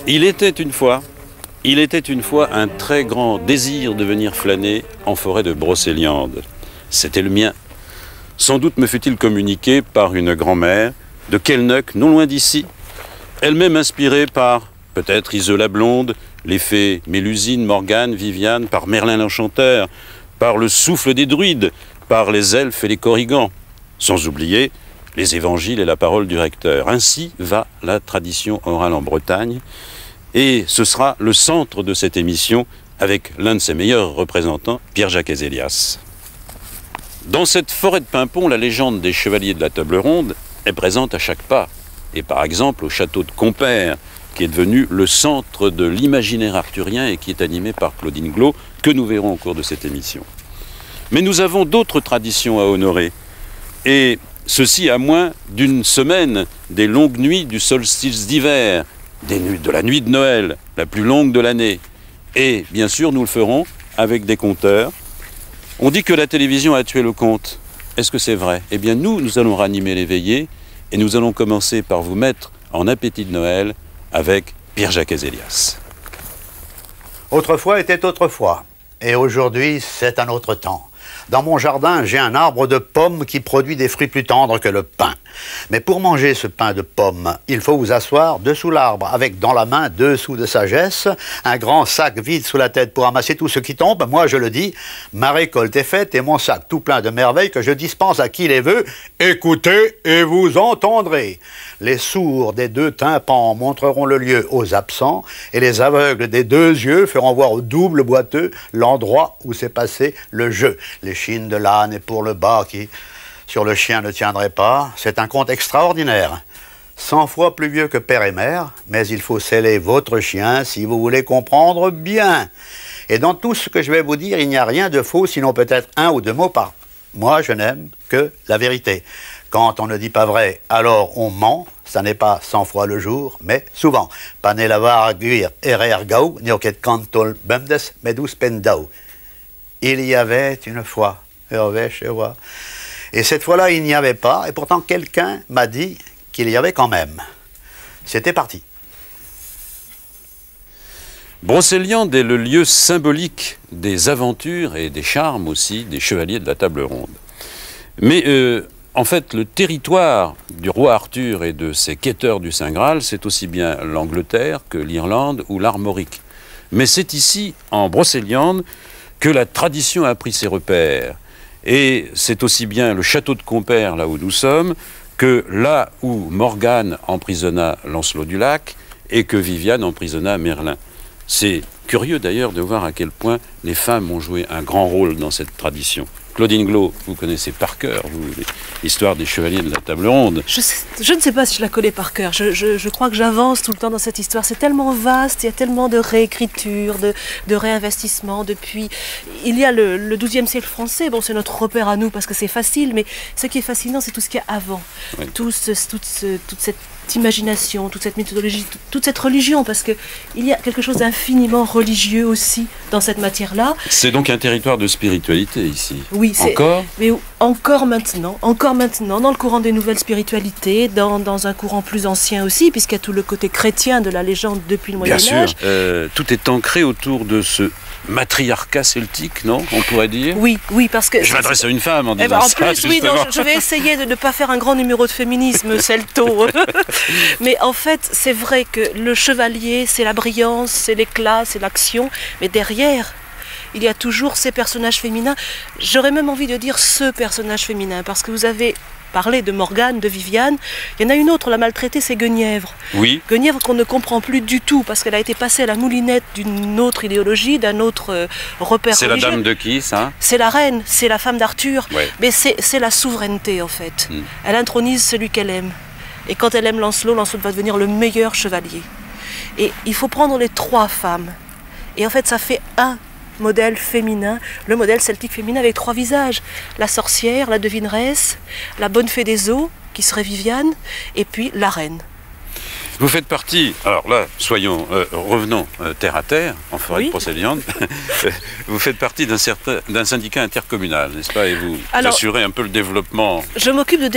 Il était une fois un très grand désir de venir flâner en forêt de Brocéliande. C'était le mien. Sans doute me fut-il communiqué par une grand-mère de Kelnuck, non loin d'ici, elle-même inspirée par, peut-être Isola Blonde, les fées Mélusine, Morgane, Viviane, par Merlin l'Enchanteur, par le souffle des druides, par les elfes et les corrigans, sans oublier les évangiles et la parole du recteur. Ainsi va la tradition orale en Bretagne, et ce sera le centre de cette émission avec l'un de ses meilleurs représentants, Pierre-Jacques Ezélias. Dans cette forêt de Pimpon, la légende des chevaliers de la table ronde est présente à chaque pas. Et par exemple au château de Compère, qui est devenu le centre de l'imaginaire arthurien et qui est animé par Claudine Glos, que nous verrons au cours de cette émission. Mais nous avons d'autres traditions à honorer. Et ceci à moins d'une semaine des longues nuits du solstice d'hiver, de la nuit de Noël, la plus longue de l'année. Et bien sûr, nous le ferons avec des conteurs. On dit que la télévision a tué le conte. Est-ce que c'est vrai? Eh bien, nous allons ranimer les veillées et nous allons commencer par vous mettre en appétit de Noël avec Pierre-Jacques Ezélias. Autrefois était autrefois, et aujourd'hui c'est un autre temps. Dans mon jardin, j'ai un arbre de pommes qui produit des fruits plus tendres que le pain. Mais pour manger ce pain de pommes, il faut vous asseoir dessous l'arbre, avec dans la main 2 sous de sagesse, un grand sac vide sous la tête pour amasser tout ce qui tombe. Moi, je le dis, ma récolte est faite et mon sac tout plein de merveilles que je dispense à qui les veut. Écoutez et vous entendrez. Les sourds des 2 tympans montreront le lieu aux absents, et les aveugles des 2 yeux feront voir au double boiteux l'endroit où s'est passé le jeu. L'échine de l'âne est pour le bas qui, sur le chien, ne tiendrait pas. C'est un conte extraordinaire. 100 fois plus vieux que père et mère, mais il faut sceller votre chien si vous voulez comprendre bien. Et dans tout ce que je vais vous dire, il n'y a rien de faux, sinon peut-être 1 ou 2 mots par. Moi, je n'aime que la vérité. Quand on ne dit pas vrai, alors on ment. Ça n'est pas 100 fois le jour, mais souvent. Panelavar guir erergau, nioket cantol bemdes medus pendau. Il y avait une fois, et cette fois-là, il n'y avait pas, et pourtant quelqu'un m'a dit qu'il y avait quand même. C'était parti. Brocéliande est le lieu symbolique des aventures et des charmes aussi des chevaliers de la table ronde. Mais en fait, le territoire du roi Arthur et de ses quêteurs du Saint Graal, c'est aussi bien l'Angleterre que l'Irlande ou l'Armorique. Mais c'est ici, en Brocéliande, que la tradition a pris ses repères. Et c'est aussi bien le château de Compère, là où nous sommes, que là où Morgane emprisonna Lancelot du Lac et que Viviane emprisonna Merlin. C'est curieux d'ailleurs de voir à quel point les femmes ont joué un grand rôle dans cette tradition. Claudine Glos, vous connaissez par cœur l'histoire des chevaliers de la table ronde. Je ne sais pas si je la connais par cœur. Je crois que j'avance tout le temps dans cette histoire. C'est tellement vaste, il y a tellement de réécriture, de réinvestissement. Depuis, il y a le XIIe siècle français. Bon, c'est notre repère à nous parce que c'est facile, mais ce qui est fascinant, c'est tout ce qu'il y a avant. Oui. Toute cette imagination, toute cette mythologie, toute cette religion, parce qu'il y a quelque chose d'infiniment religieux aussi dans cette matière-là. C'est donc un territoire de spiritualité ici. Oui, encore. Mais encore maintenant, dans le courant des nouvelles spiritualités, dans un courant plus ancien aussi, puisqu'il y a tout le côté chrétien de la légende depuis le Moyen-Âge. Bien sûr, tout est ancré autour de ce matriarcat celtique, non? On pourrait dire. Oui, parce que... Je m'adresse à une femme en disant en ça, plus, oui, non, je vais essayer de ne pas faire un grand numéro de féminisme celto. Mais en fait, c'est vrai que le chevalier, c'est la brillance, c'est l'éclat, c'est l'action, mais derrière, il y a toujours ces personnages féminins. J'aurais même envie de dire ce personnage féminin, parce que vous avez parlé de Morgane, de Viviane. Il y en a une autre, la maltraitée, c'est Guenièvre. Oui. Guenièvre qu'on ne comprend plus du tout, parce qu'elle a été passée à la moulinette d'une autre idéologie, d'un autre repère religieux. C'est la dame de qui, ça? C'est la reine, c'est la femme d'Arthur. Ouais. Mais c'est la souveraineté, en fait. Elle intronise celui qu'elle aime. Et quand elle aime Lancelot, Lancelot va devenir le meilleur chevalier. Et il faut prendre les 3 femmes. Et en fait, ça fait un modèle féminin, le modèle celtique féminin avec 3 visages. La sorcière, la devineresse, la bonne fée des eaux, qui serait Viviane, et puis la reine. Vous faites partie, alors là, revenons terre à terre, en forêt de Brocéliande. Vous faites partie d'un syndicat intercommunal, n'est-ce pas? Et vous assurez un peu le développement,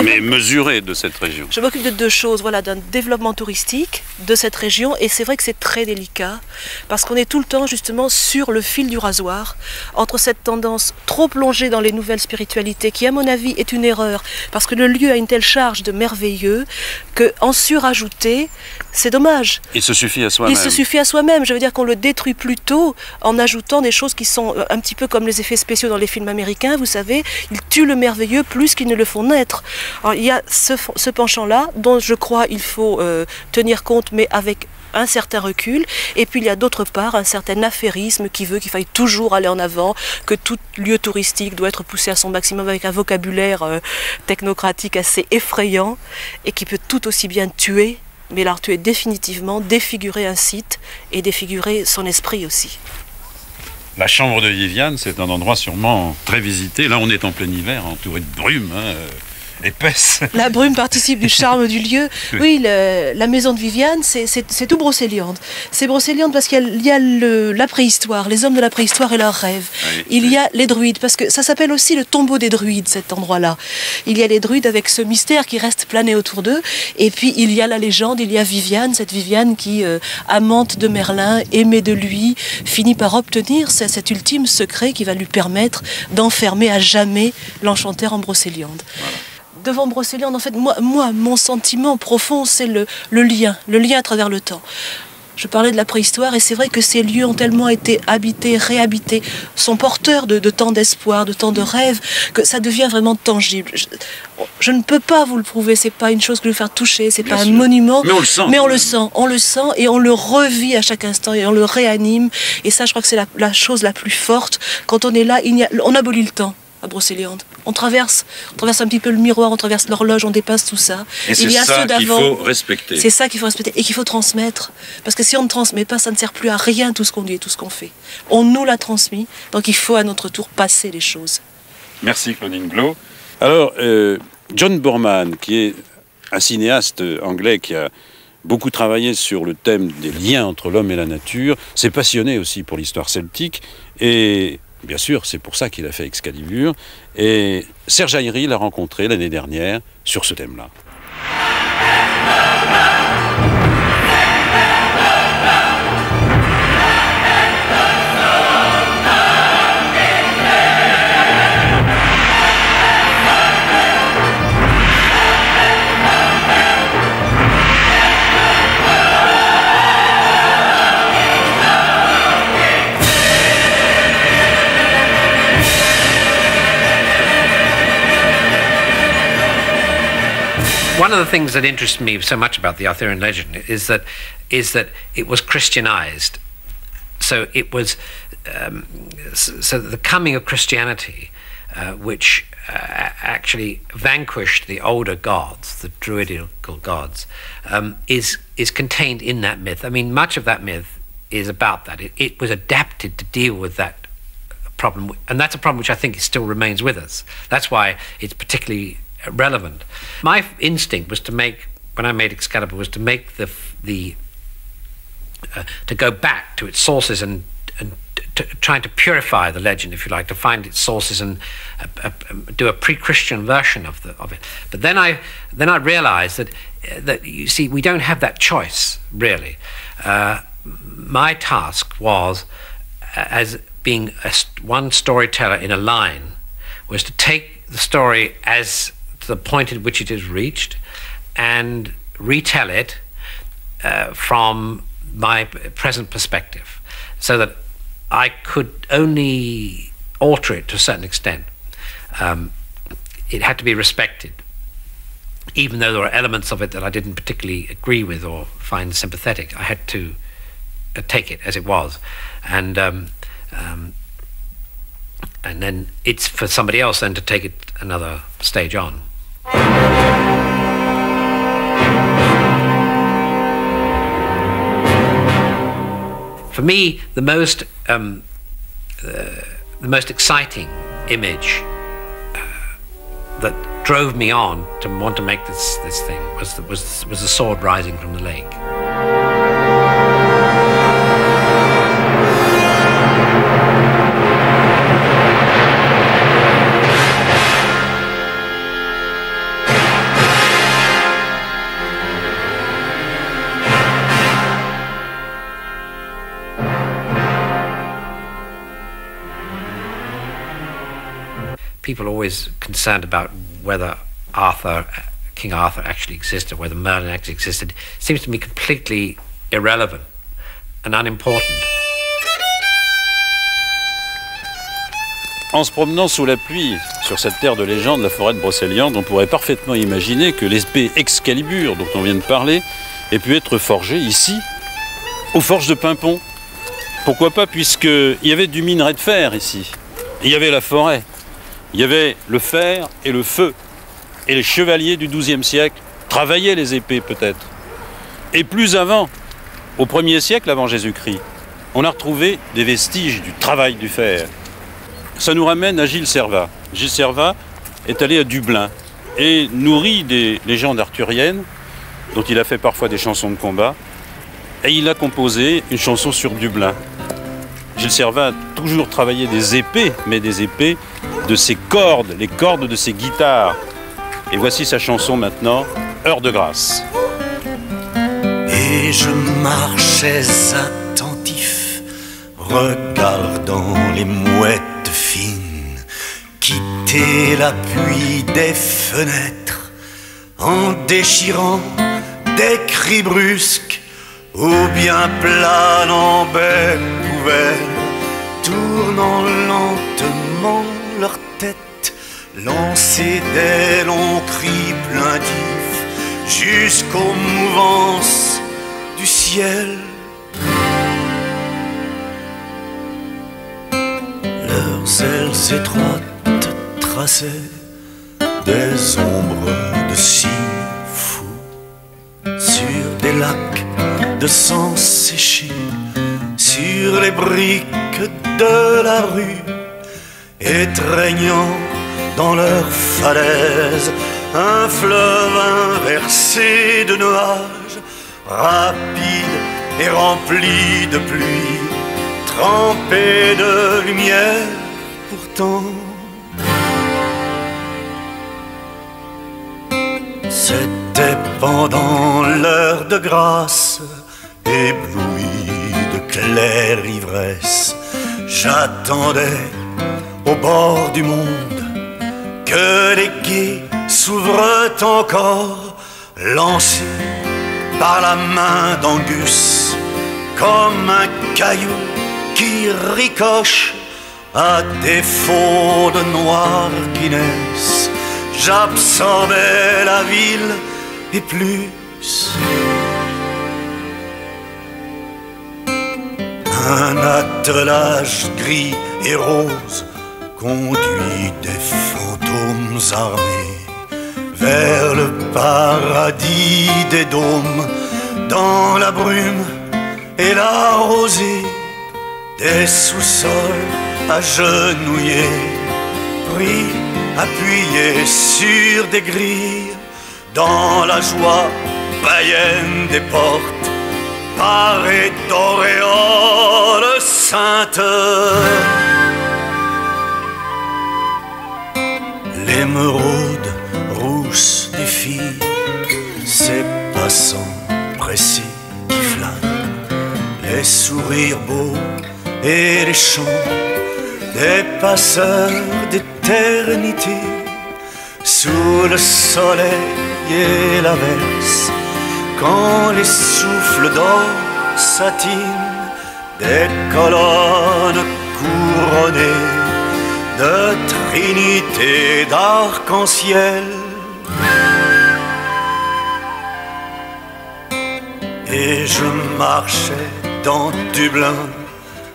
mais mesuré de cette région. Je m'occupe de deux choses, voilà, d'un développement touristique de cette région, et c'est vrai que c'est très délicat, parce qu'on est tout le temps justement sur le fil du rasoir, entre cette tendance trop plongée dans les nouvelles spiritualités, qui à mon avis est une erreur, parce que le lieu a une telle charge de merveilleux, qu'en surajouter, c'est dommage. Il se suffit à soi-même. Il se suffit à soi-même. Je veux dire qu'on le détruit plutôt en ajoutant des choses qui sont un petit peu comme les effets spéciaux dans les films américains. Vous savez, ils tuent le merveilleux plus qu'ils ne le font naître. Alors, il y a ce penchant-là dont je crois il faut tenir compte, mais avec un certain recul, et puis il y a d'autre part un certain affairisme qui veut qu'il faille toujours aller en avant, que tout lieu touristique doit être poussé à son maximum avec un vocabulaire technocratique assez effrayant, et qui peut tout aussi bien tuer, mais alors tuer définitivement, défigurer un site et défigurer son esprit aussi. La chambre de Viviane, c'est un endroit sûrement très visité. Là, on est en plein hiver, entouré de brume, épaisse. La brume participe du charme du lieu. Oui, la maison de Viviane, c'est tout Brocéliande. C'est Brocéliande parce qu'il y a la préhistoire, les hommes de la préhistoire et leurs rêves. Oui, il y a les druides, parce que ça s'appelle aussi le tombeau des druides, cet endroit-là. Il y a les druides avec ce mystère qui reste plané autour d'eux. Et puis il y a la légende, il y a Viviane, cette Viviane qui, amante de Merlin, aimée de lui, finit par obtenir cet ultime secret qui va lui permettre d'enfermer à jamais l'enchanteur en Brocéliande. Voilà. Devant Brocéliande, en fait, moi, mon sentiment profond, c'est le lien à travers le temps. Je parlais de la préhistoire, et c'est vrai que ces lieux ont tellement été habités, réhabités, sont porteurs de tant d'espoir, de tant de rêves, que ça devient vraiment tangible. Je ne peux pas vous le prouver, c'est pas une chose que je vais faire toucher, c'est pas un monument, mais on le sent. Mais on le sent, et on le revit à chaque instant, et on le réanime. Et ça, je crois que c'est la chose la plus forte. Quand on est là, on abolit le temps à Brocéliande. On traverse un petit peu le miroir, on traverse l'horloge, on dépasse tout ça. Et c'est ça qu'il faut respecter. C'est ça qu'il faut respecter et qu'il faut transmettre. Parce que si on ne transmet pas, ça ne sert plus à rien tout ce qu'on dit et tout ce qu'on fait. On nous l'a transmis, donc il faut à notre tour passer les choses. Merci Claudine Glo. Alors, John Boorman, qui est un cinéaste anglais qui a beaucoup travaillé sur le thème des liens entre l'homme et la nature, s'est passionné aussi pour l'histoire celtique, et bien sûr, c'est pour ça qu'il a fait Excalibur. Et Serge Ayri l'a rencontré l'année dernière sur ce thème-là. One of the things that interests me so much about the Arthurian legend is that it was Christianized. So it was so the coming of Christianity, which actually vanquished the older gods, the druidical gods, is contained in that myth. I mean, much of that myth is about that. It was adapted to deal with that problem, and that's a problem which I think still remains with us. That's why it's particularly relevant. My instinct was to make, when I made Excalibur, was to make to go back to its sources and trying to purify the legend, if you like, to find its sources and do a pre-Christian version of it. But then I realized that you see, we don't have that choice really. My task was, as being one storyteller in a line, was to take the story as to the point at which it is reached and retell it from my present perspective, so that I could only alter it to a certain extent. It had to be respected, even though there were elements of it that I didn't particularly agree with or find sympathetic. I had to take it as it was, and then it's for somebody else then to take it another stage on. For me, the most exciting image that drove me on to want to make this thing was the sword rising from the lake. people are always concerned about whether King Arthur actually existed, whether Merlin actually existed, seems to me completely irrelevant and unimportant. En se promenant sous la pluie sur cette terre de légende, la forêt de Brocéliande, on pourrait parfaitement imaginer que l'épée Excalibur, dont on vient de parler, ait pu être forgée ici, aux forges de Paimpont. Pourquoi pas, puisqu'il y avait du minerai de fer ici. Il y avait la forêt, il y avait le fer et le feu. Et les chevaliers du XIIe siècle travaillaient les épées peut-être. Et plus avant, au 1er siècle avant Jésus-Christ, on a retrouvé des vestiges du travail du fer. Ça nous ramène à Gilles Servat. Gilles Servat est allé à Dublin et nourri des légendes arthuriennes, dont il a fait parfois des chansons de combat, et il a composé une chanson sur Dublin. Gilles Servat a toujours travaillé des épées, mais des épées de ses cordes, les cordes de ses guitares. Et voici sa chanson maintenant, Heure de grâce. Et je marchais attentif, regardant les mouettes fines quitter l'appui des fenêtres, en déchirant des cris brusques, ou bien planant bec ouvert, tournant lentement leur tête, lancer des longs cris plaintifs jusqu'aux mouvances du ciel. Leurs ailes étroites traçaient des ombres de cygnes fous sur des lacs de sang séché, sur les briques de la rue, étreignant dans leurs falaises un fleuve inversé de nuages, rapide et rempli de pluie, trempé de lumière pourtant. C'était pendant l'heure de grâce, ébloui de claire ivresse, j'attendais au bord du monde que les guets s'ouvrent encore, lancés par la main d'Angus, comme un caillou qui ricoche à défaut de noir Guinness. J'absorbais la ville et plus. Un attelage gris et rose conduit des fantômes armés vers le paradis des dômes, dans la brume et la rosée des sous-sols agenouillés, pris, appuyés sur des grilles, dans la joie païenne des portes, parées d'auréoles saintes. L'émeraude rousse des filles, ces passants pressés qui flânent, les sourires beaux et les chants des passeurs d'éternité, sous le soleil et l'averse, quand les souffles d'or satinent des colonnes couronnées de trinité d'arc-en-ciel. Et je marchais dans Dublin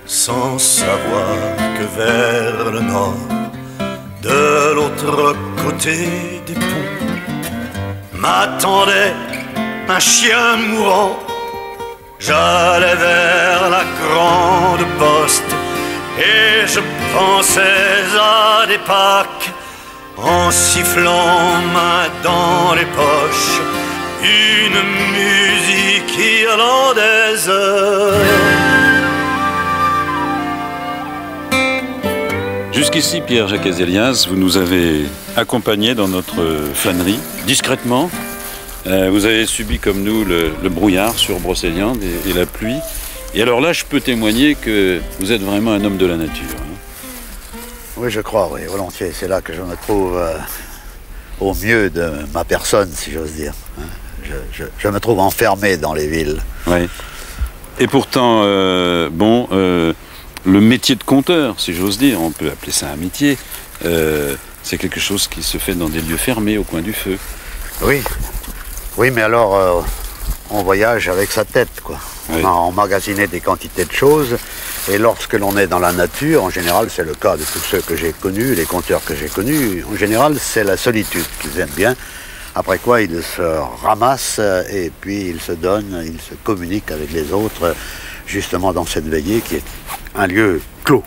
sans savoir que vers le nord, de l'autre côté des ponts, m'attendait un chien mourant. J'allais vers la grande poste et je pensais à des Pâques, en sifflant main dans les poches une musique irlandaise. Jusqu'ici, Pierre-Jacques Azélias, vous nous avez accompagnés dans notre flânerie, discrètement. Vous avez subi comme nous le brouillard sur Brocéliande et la pluie. Et alors là, je peux témoigner que vous êtes vraiment un homme de la nature. Oui, je crois, oui, volontiers. C'est là que je me trouve au mieux de ma personne, si j'ose dire. Je me trouve enfermé dans les villes. Oui. Et pourtant, le métier de conteur, si j'ose dire, on peut appeler ça un métier, c'est quelque chose qui se fait dans des lieux fermés, au coin du feu. Oui, oui, mais alors, on voyage avec sa tête, quoi. Oui. On a emmagasiné des quantités de choses, et lorsque l'on est dans la nature, en général, c'est le cas de tous ceux que j'ai connus, les conteurs que j'ai connus, en général, c'est la solitude qu'ils aiment bien. Après quoi, ils se ramassent et puis ils se donnent, ils se communiquent avec les autres, justement dans cette veillée qui est un lieu clos.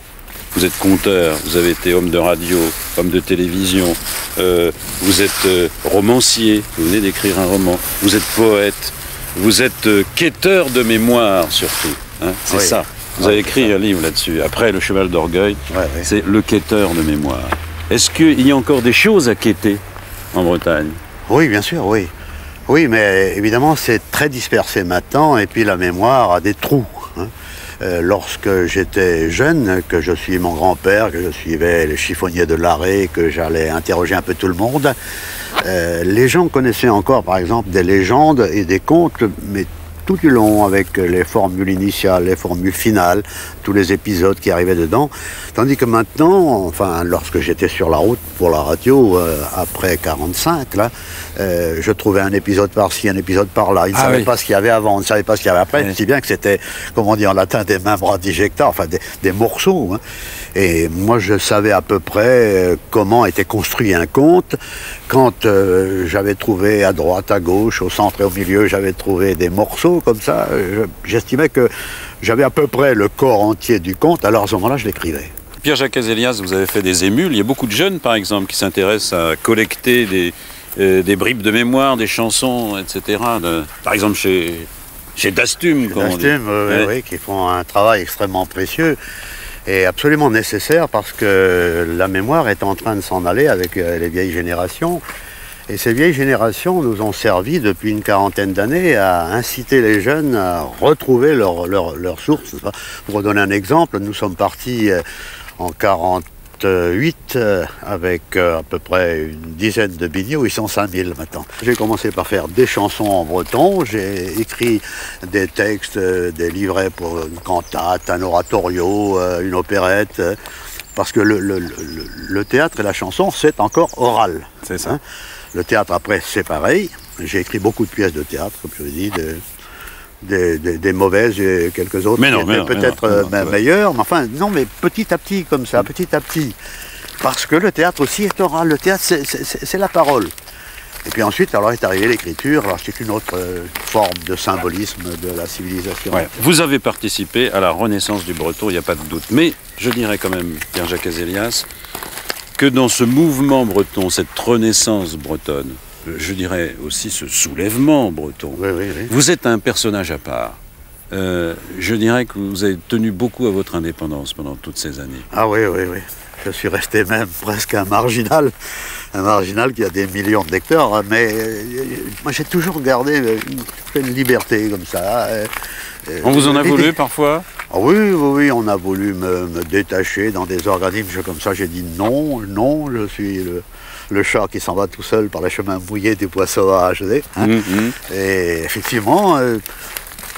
Vous êtes conteur, vous avez été homme de radio, homme de télévision, vous êtes romancier, vous venez d'écrire un roman, vous êtes poète, vous êtes quêteur de mémoire surtout, hein, c'est ça. Vous avez écrit un livre là-dessus, après Le Cheval d'Orgueil, c'est Le quêteur de mémoire. Est-ce qu'il y a encore des choses à quêter en Bretagne ? Oui, bien sûr, oui. Oui, mais évidemment, c'est très dispersé maintenant, et puis la mémoire a des trous. Hein. Lorsque j'étais jeune, que je suivais mon grand-père, que je suivais les chiffonniers de l'Arrêt, que j'allais interroger un peu tout le monde, les gens connaissaient encore, par exemple, des légendes et des contes, mais tout du long, avec les formules initiales, les formules finales, tous les épisodes qui arrivaient dedans. Tandis que maintenant, enfin, lorsque j'étais sur la route pour la radio, après 45, là, je trouvais un épisode par-ci, un épisode par-là. Ils ne savaient pas ce qu'il y avait avant, on ne savait pas ce qu'il y avait après, si bien que c'était, comme on dit en latin, des membra disjecta, enfin des morceaux. Hein. Et moi, je savais à peu près comment était construit un conte. Quand j'avais trouvé à droite, à gauche, au centre et au milieu, j'avais trouvé des morceaux comme ça, j'estimais que j'avais à peu près le corps entier du conte, alors à ce moment-là, je l'écrivais. Pierre-Jacques Azélias, vous avez fait des émules. Il y a beaucoup de jeunes, par exemple, qui s'intéressent à collecter des bribes de mémoire, des chansons, etc. Par exemple, chez Dastum, comme on dit. Oui, qui font un travail extrêmement précieux et absolument nécessaire parce que la mémoire est en train de s'en aller avec les vieilles générations. Et ces vieilles générations nous ont servi depuis une quarantaine d'années à inciter les jeunes à retrouver leurs sources. Pour donner un exemple, nous sommes partis en 48 avec à peu près une dizaine de billets, où ils sont 5000 maintenant. J'ai commencé par faire des chansons en breton, j'ai écrit des textes, des livrets pour une cantate, un oratorio, une opérette, parce que le théâtre et la chanson, c'est encore oral. C'est ça. Hein. Le théâtre, après, c'est pareil. J'ai écrit beaucoup de pièces de théâtre, comme je l'ai dit, des mauvaises et quelques autres qui étaient peut-être meilleures. Mais enfin, non, mais petit à petit, comme ça, petit à petit. Parce que le théâtre aussi est oral. Le théâtre, c'est la parole. Et puis ensuite, alors est arrivée l'écriture. Alors c'est une autre forme de symbolisme de la civilisation. Ouais. Vous avez participé à la renaissance du breton, il n'y a pas de doute. Mais je dirais quand même, Pierre-Jacques Azélias, que dans ce mouvement breton, cette renaissance bretonne, je dirais aussi ce soulèvement breton, vous êtes un personnage à part. Je dirais que vous avez tenu beaucoup à votre indépendance pendant toutes ces années. Ah oui. Je suis resté même presque un marginal qui a des millions de lecteurs, mais moi j'ai toujours gardé une liberté comme ça. On vous en a voulu parfois ? Ah oui, on a voulu me détacher dans des organismes comme ça. J'ai dit non, je suis le chat qui s'en va tout seul par les chemins mouillés des bois sauvages. Et effectivement,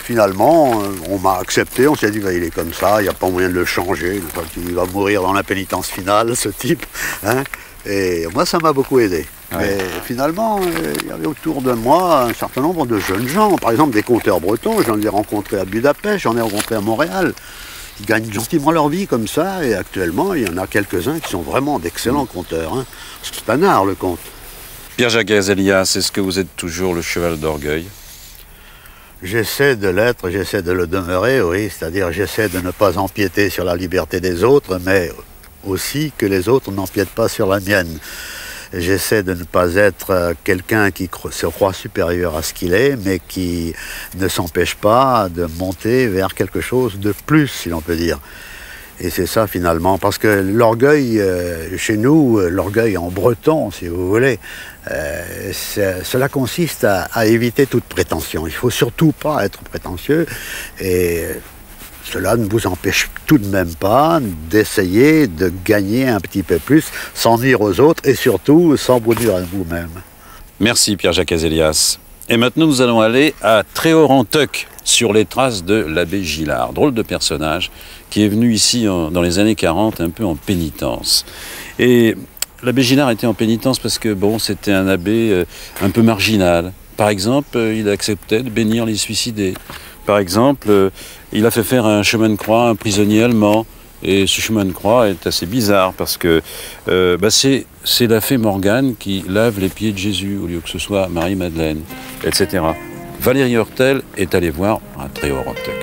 finalement, on m'a accepté, on s'est dit, il est comme ça, il n'y a pas moyen de le changer, il va mourir dans la pénitence finale, ce type. Hein. Et moi, ça m'a beaucoup aidé. Mais finalement, il y avait autour de moi un certain nombre de jeunes gens, par exemple des conteurs bretons, j'en ai rencontré à Budapest, j'en ai rencontré à Montréal, qui gagnent gentiment leur vie comme ça, et actuellement, il y en a quelques-uns qui sont vraiment d'excellents conteurs. Hein. C'est un art, le conte. Pierre-Jacques Azélias, est-ce que vous êtes toujours le cheval d'orgueil ? J'essaie de l'être, j'essaie de le demeurer, oui, c'est-à-dire j'essaie de ne pas empiéter sur la liberté des autres, mais aussi que les autres n'empiètent pas sur la mienne. J'essaie de ne pas être quelqu'un qui se croit supérieur à ce qu'il est, mais qui ne s'empêche pas de monter vers quelque chose de plus, si l'on peut dire. Et c'est ça finalement, parce que l'orgueil, chez nous, l'orgueil en breton, si vous voulez, cela consiste à éviter toute prétention. Il ne faut surtout pas être prétentieux, et cela ne vous empêche tout de même pas d'essayer de gagner un petit peu plus, sans nuire aux autres et surtout sans vous nuire à vous-même. Merci Pierre-Jacques Azélias. Et maintenant nous allons aller à Tréoranteuc, sur les traces de l'abbé Gillard, drôle de personnage qui est venu ici dans les années 40 un peu en pénitence. Et l'abbé Gillard était en pénitence parce que bon, c'était un abbé un peu marginal. Par exemple, il acceptait de bénir les suicidés. Par exemple, il a fait faire un chemin de croix à un prisonnier allemand. Et ce chemin de croix est assez bizarre parce que c'est la fée Morgane qui lave les pieds de Jésus au lieu que ce soit Marie-Madeleine, etc. Valérie Hortel est allée voir à Tréoranteuc.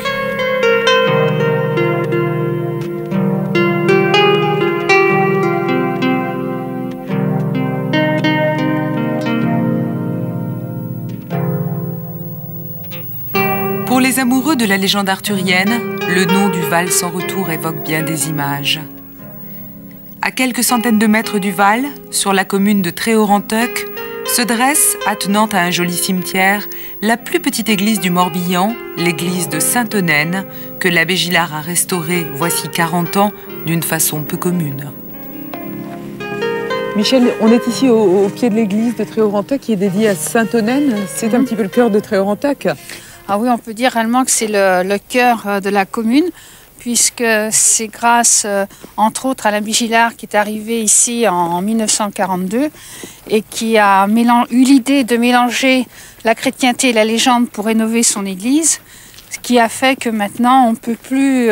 Pour les amoureux de la légende arthurienne, le nom du Val sans retour évoque bien des images. À quelques centaines de mètres du Val, sur la commune de Tréoranteuc, se dresse, attenante à un joli cimetière, la plus petite église du Morbihan, l'église de Sainte-Onenne, que l'abbé Gillard a restaurée voici 40 ans d'une façon peu commune. Michel, on est ici au pied de l'église de Tréoranteuc qui est dédiée à Sainte-Onenne. C'est un petit peu le cœur de Tréoranteuc. Ah oui, on peut dire réellement que c'est le cœur de la commune, puisque c'est grâce, entre autres, à l'abbé Gillard qui est arrivé ici en 1942 et qui a eu l'idée de mélanger la chrétienté et la légende pour rénover son église, ce qui a fait que maintenant on ne peut plus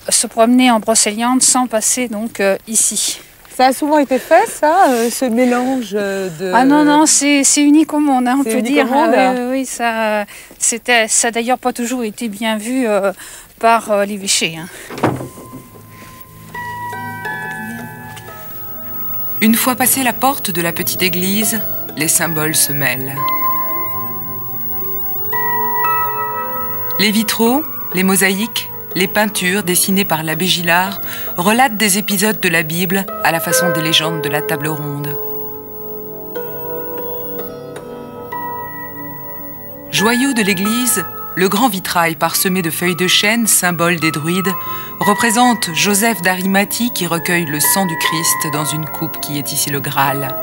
se promener en Brocéliande sans passer donc ici. Ça a souvent été fait, ça, ce mélange de... Ah non, c'est unique au monde, hein, on peut dire. Oui, ça n'a d'ailleurs pas toujours été bien vu par l'évêché. Hein. Une fois passée la porte de la petite église, les symboles se mêlent. Les vitraux, les mosaïques, les peintures dessinées par l'abbé Gillard relatent des épisodes de la Bible à la façon des légendes de la table ronde. Joyau de l'église, le grand vitrail parsemé de feuilles de chêne, symbole des druides, représente Joseph d'Arimathie qui recueille le sang du Christ dans une coupe qui est ici le Graal.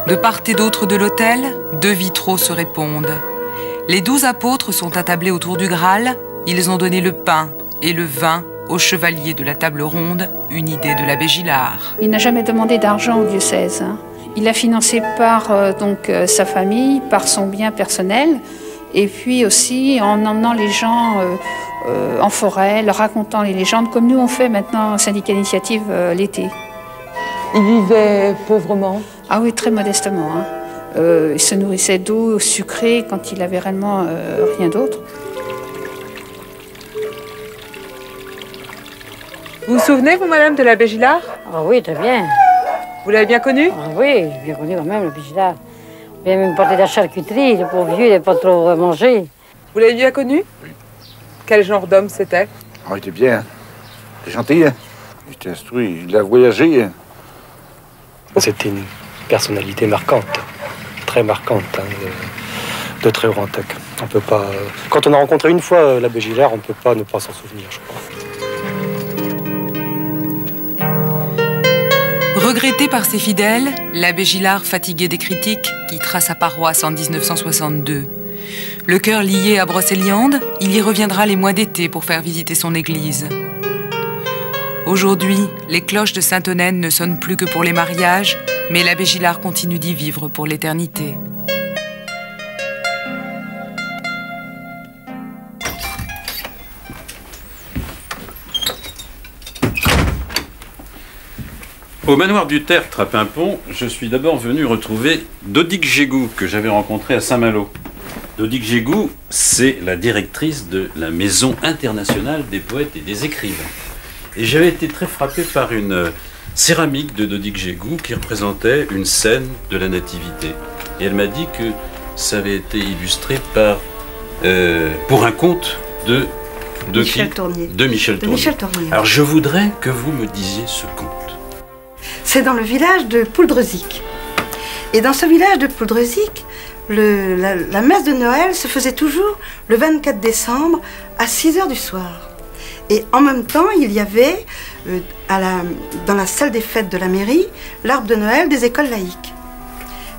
De part et d'autre de l'autel, 2 vitraux se répondent. Les 12 apôtres sont attablés autour du Graal. Ils ont donné le pain et le vin aux chevaliers de la table ronde, une idée de l'abbé Gillard. Il n'a jamais demandé d'argent au diocèse. Il a financé par sa famille, par son bien personnel, et puis aussi en emmenant les gens en forêt, leur racontant les légendes, comme nous on fait maintenant au syndicat d'initiative l'été. Il vivait pauvrement? Ah oui, très modestement. Hein. Il se nourrissait d'eau sucrée quand il avait réellement rien d'autre. Vous vous souvenez, vous, madame, de l'abbé Gillard? Ah oui, très bien. Vous l'avez bien connu? Ah oui, j'ai bien connu quand même, l'abbé Gillard. Il a même porté de la charcuterie, le pauvre vieux, il n'a pas trop mangé. Vous l'avez bien connu? Oui. Quel genre d'homme c'était? Oh, il était bien. Il était gentil, hein. Il était instruit, il a voyagé. C'était une personnalité marquante. Très marquante de Tréoranteuc. On peut pas. Quand on a rencontré une fois l'abbé Gillard, on ne peut pas ne pas s'en souvenir, je crois. Regretté par ses fidèles, l'abbé Gillard fatigué des critiques quittera sa paroisse en 1962. Le cœur lié à Brocéliande, il y reviendra les mois d'été pour faire visiter son église. Aujourd'hui, les cloches de Sainte-Onenne ne sonnent plus que pour les mariages, mais l'abbé Gillard continue d'y vivre pour l'éternité. Au manoir du Tertre à Paimpont, je suis d'abord venu retrouver Dodic Gégou, que j'avais rencontré à Saint-Malo. Dodic Gégou, c'est la directrice de la Maison internationale des poètes et des écrivains. Et j'avais été très frappé par une céramique de Dodic Gégou qui représentait une scène de la Nativité. Et elle m'a dit que ça avait été illustré par, pour un conte de Michel Tournier. De Michel Tournier. Alors je voudrais que vous me disiez ce conte. C'est dans le village de Pouldrezic. Et dans ce village de Pouldrezic, la messe de Noël se faisait toujours le 24 décembre à 6 h du soir. Et en même temps, il y avait dans la salle des fêtes de la mairie l'arbre de Noël des écoles laïques.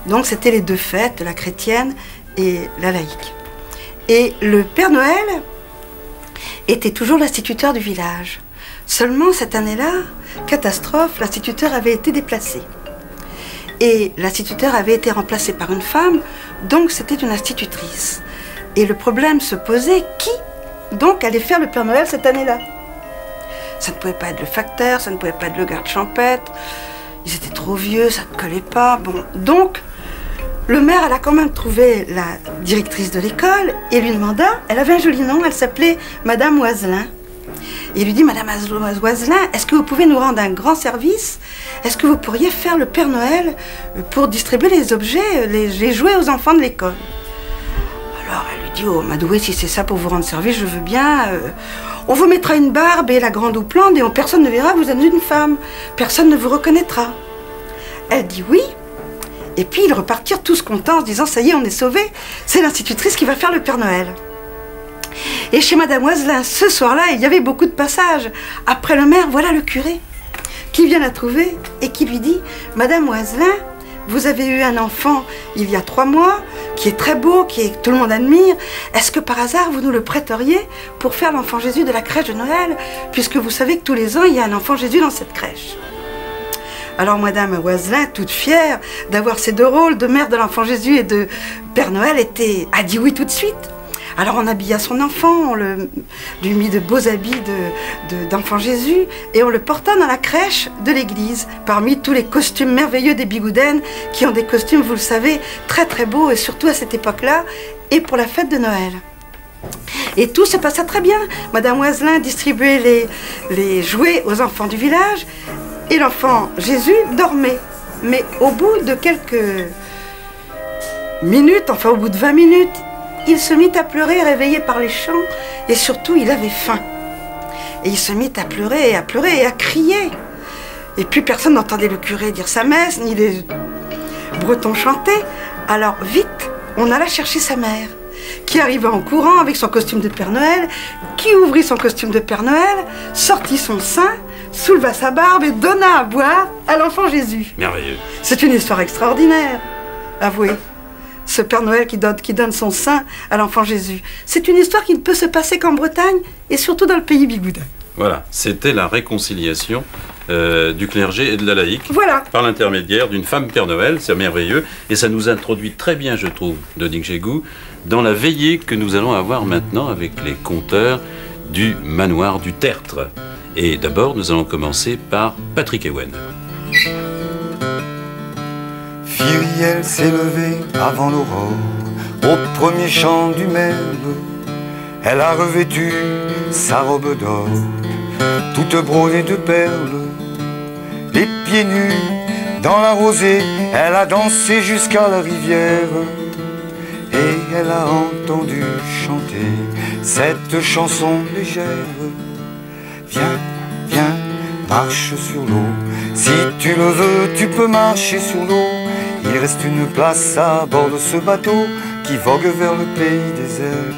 Donc c'était les deux fêtes, la chrétienne et la laïque. Et le Père Noël était toujours l'instituteur du village. Seulement cette année-là, catastrophe, l'instituteur avait été déplacé. Et l'instituteur avait été remplacé par une femme, donc c'était une institutrice. Et le problème se posait, qui donc allait faire le Père Noël cette année-là? Ça ne pouvait pas être le facteur, ça ne pouvait pas être le garde champêtre, ils étaient trop vieux, ça ne collait pas. Bon, donc le maire, elle a quand même trouvé la directrice de l'école et lui demanda, elle avait un joli nom, elle s'appelait Madame Oiselin. Et il lui dit, Madame Oiselin, est-ce que vous pouvez nous rendre un grand service? Est-ce que vous pourriez faire le Père Noël pour distribuer les objets, les jouets aux enfants de l'école? Alors elle lui dit, oh Madoué, si c'est ça pour vous rendre service, je veux bien. On vous mettra une barbe et la grande houppelande et personne ne verra que vous êtes une femme. Personne ne vous reconnaîtra. Elle dit oui. Et puis ils repartirent tous contents en se disant, ça y est, on est sauvés. C'est l'institutrice qui va faire le Père Noël. Et chez Madame Oiselin, ce soir-là, il y avait beaucoup de passages. Après le maire, voilà le curé qui vient la trouver et qui lui dit, Madame Oiselin, vous avez eu un enfant il y a 3 mois, qui est très beau, que tout le monde admire. Est-ce que par hasard, vous nous le prêteriez pour faire l'enfant Jésus de la crèche de Noël, puisque vous savez que tous les ans, il y a un enfant Jésus dans cette crèche? Alors Madame Oiselin, toute fière d'avoir ces deux rôles de mère de l'enfant Jésus et de Père Noël, a dit oui tout de suite. Alors on habilla son enfant, on lui mit de beaux habits d'enfant Jésus et on le porta dans la crèche de l'église, parmi tous les costumes merveilleux des bigoudaines qui ont des costumes, vous le savez, très très beaux et surtout à cette époque-là et pour la fête de Noël. Et tout se passa très bien. Madame Oiselin distribuait les jouets aux enfants du village et l'enfant Jésus dormait. Mais au bout de quelques minutes, enfin au bout de 20 minutes, il se mit à pleurer, réveillé par les chants, et surtout, il avait faim. Et il se mit à pleurer et à crier. Et puis, personne n'entendait le curé dire sa messe, ni les bretons chanter. Alors, vite, on alla chercher sa mère, qui arriva en courant avec son costume de Père Noël, qui ouvrit son costume de Père Noël, sortit son sein, souleva sa barbe et donna à boire à l'enfant Jésus. Merveilleux. C'est une histoire extraordinaire, avouez. Ce Père Noël qui donne son sein à l'enfant Jésus. C'est une histoire qui ne peut se passer qu'en Bretagne et surtout dans le pays bigoudin. Voilà, c'était la réconciliation du clergé et de la laïque. Voilà. Par l'intermédiaire d'une femme Père Noël, c'est merveilleux. Et ça nous introduit très bien, je trouve, Donique Gégou, dans la veillée que nous allons avoir maintenant avec les conteurs du manoir du Tertre. Et d'abord, nous allons commencer par Patrick Ewen. Fyriel s'est levée avant l'aurore, au premier chant du merle. Elle a revêtu sa robe d'or, toute brodée de perles. Les pieds nus dans la rosée, elle a dansé jusqu'à la rivière. Et elle a entendu chanter cette chanson légère. Viens, viens, marche sur l'eau. Si tu le veux, tu peux marcher sur l'eau. Il reste une place à bord de ce bateau qui vogue vers le pays des elfes.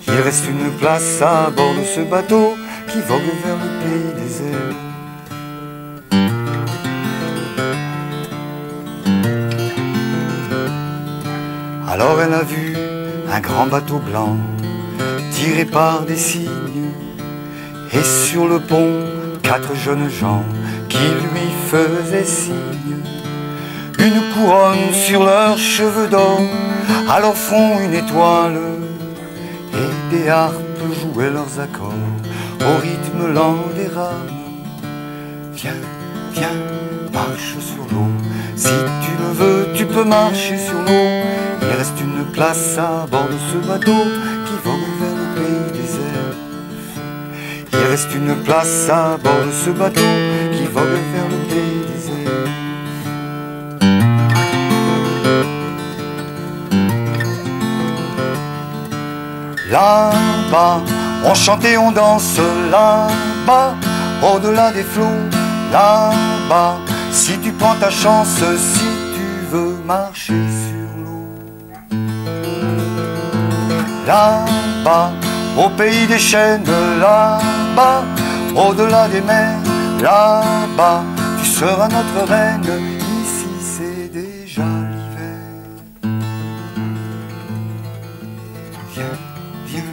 Il reste une place à bord de ce bateau qui vogue vers le pays des elfes. Alors elle a vu un grand bateau blanc tiré par des cygnes, et sur le pont 4 jeunes gens qui lui faisaient signe. Une couronne sur leurs cheveux d'or, à leur front une étoile, et des harpes jouaient leurs accords au rythme lent des rames. Viens, viens, marche sur l'eau. Si tu le veux, tu peux marcher sur l'eau. Il reste une place à bord de ce bateau qui vogue vers le pays des elfes. Il reste une place à bord de ce bateau qui vogue vers le pays des elfes. Là-bas, on chante et on danse, là-bas, au-delà des flots, là-bas, si tu prends ta chance, si tu veux marcher sur l'eau. là-bas, au pays des chênes, là-bas, au-delà des mers, là-bas, tu seras notre reine, ici c'est déjà l'hiver. Viens, viens,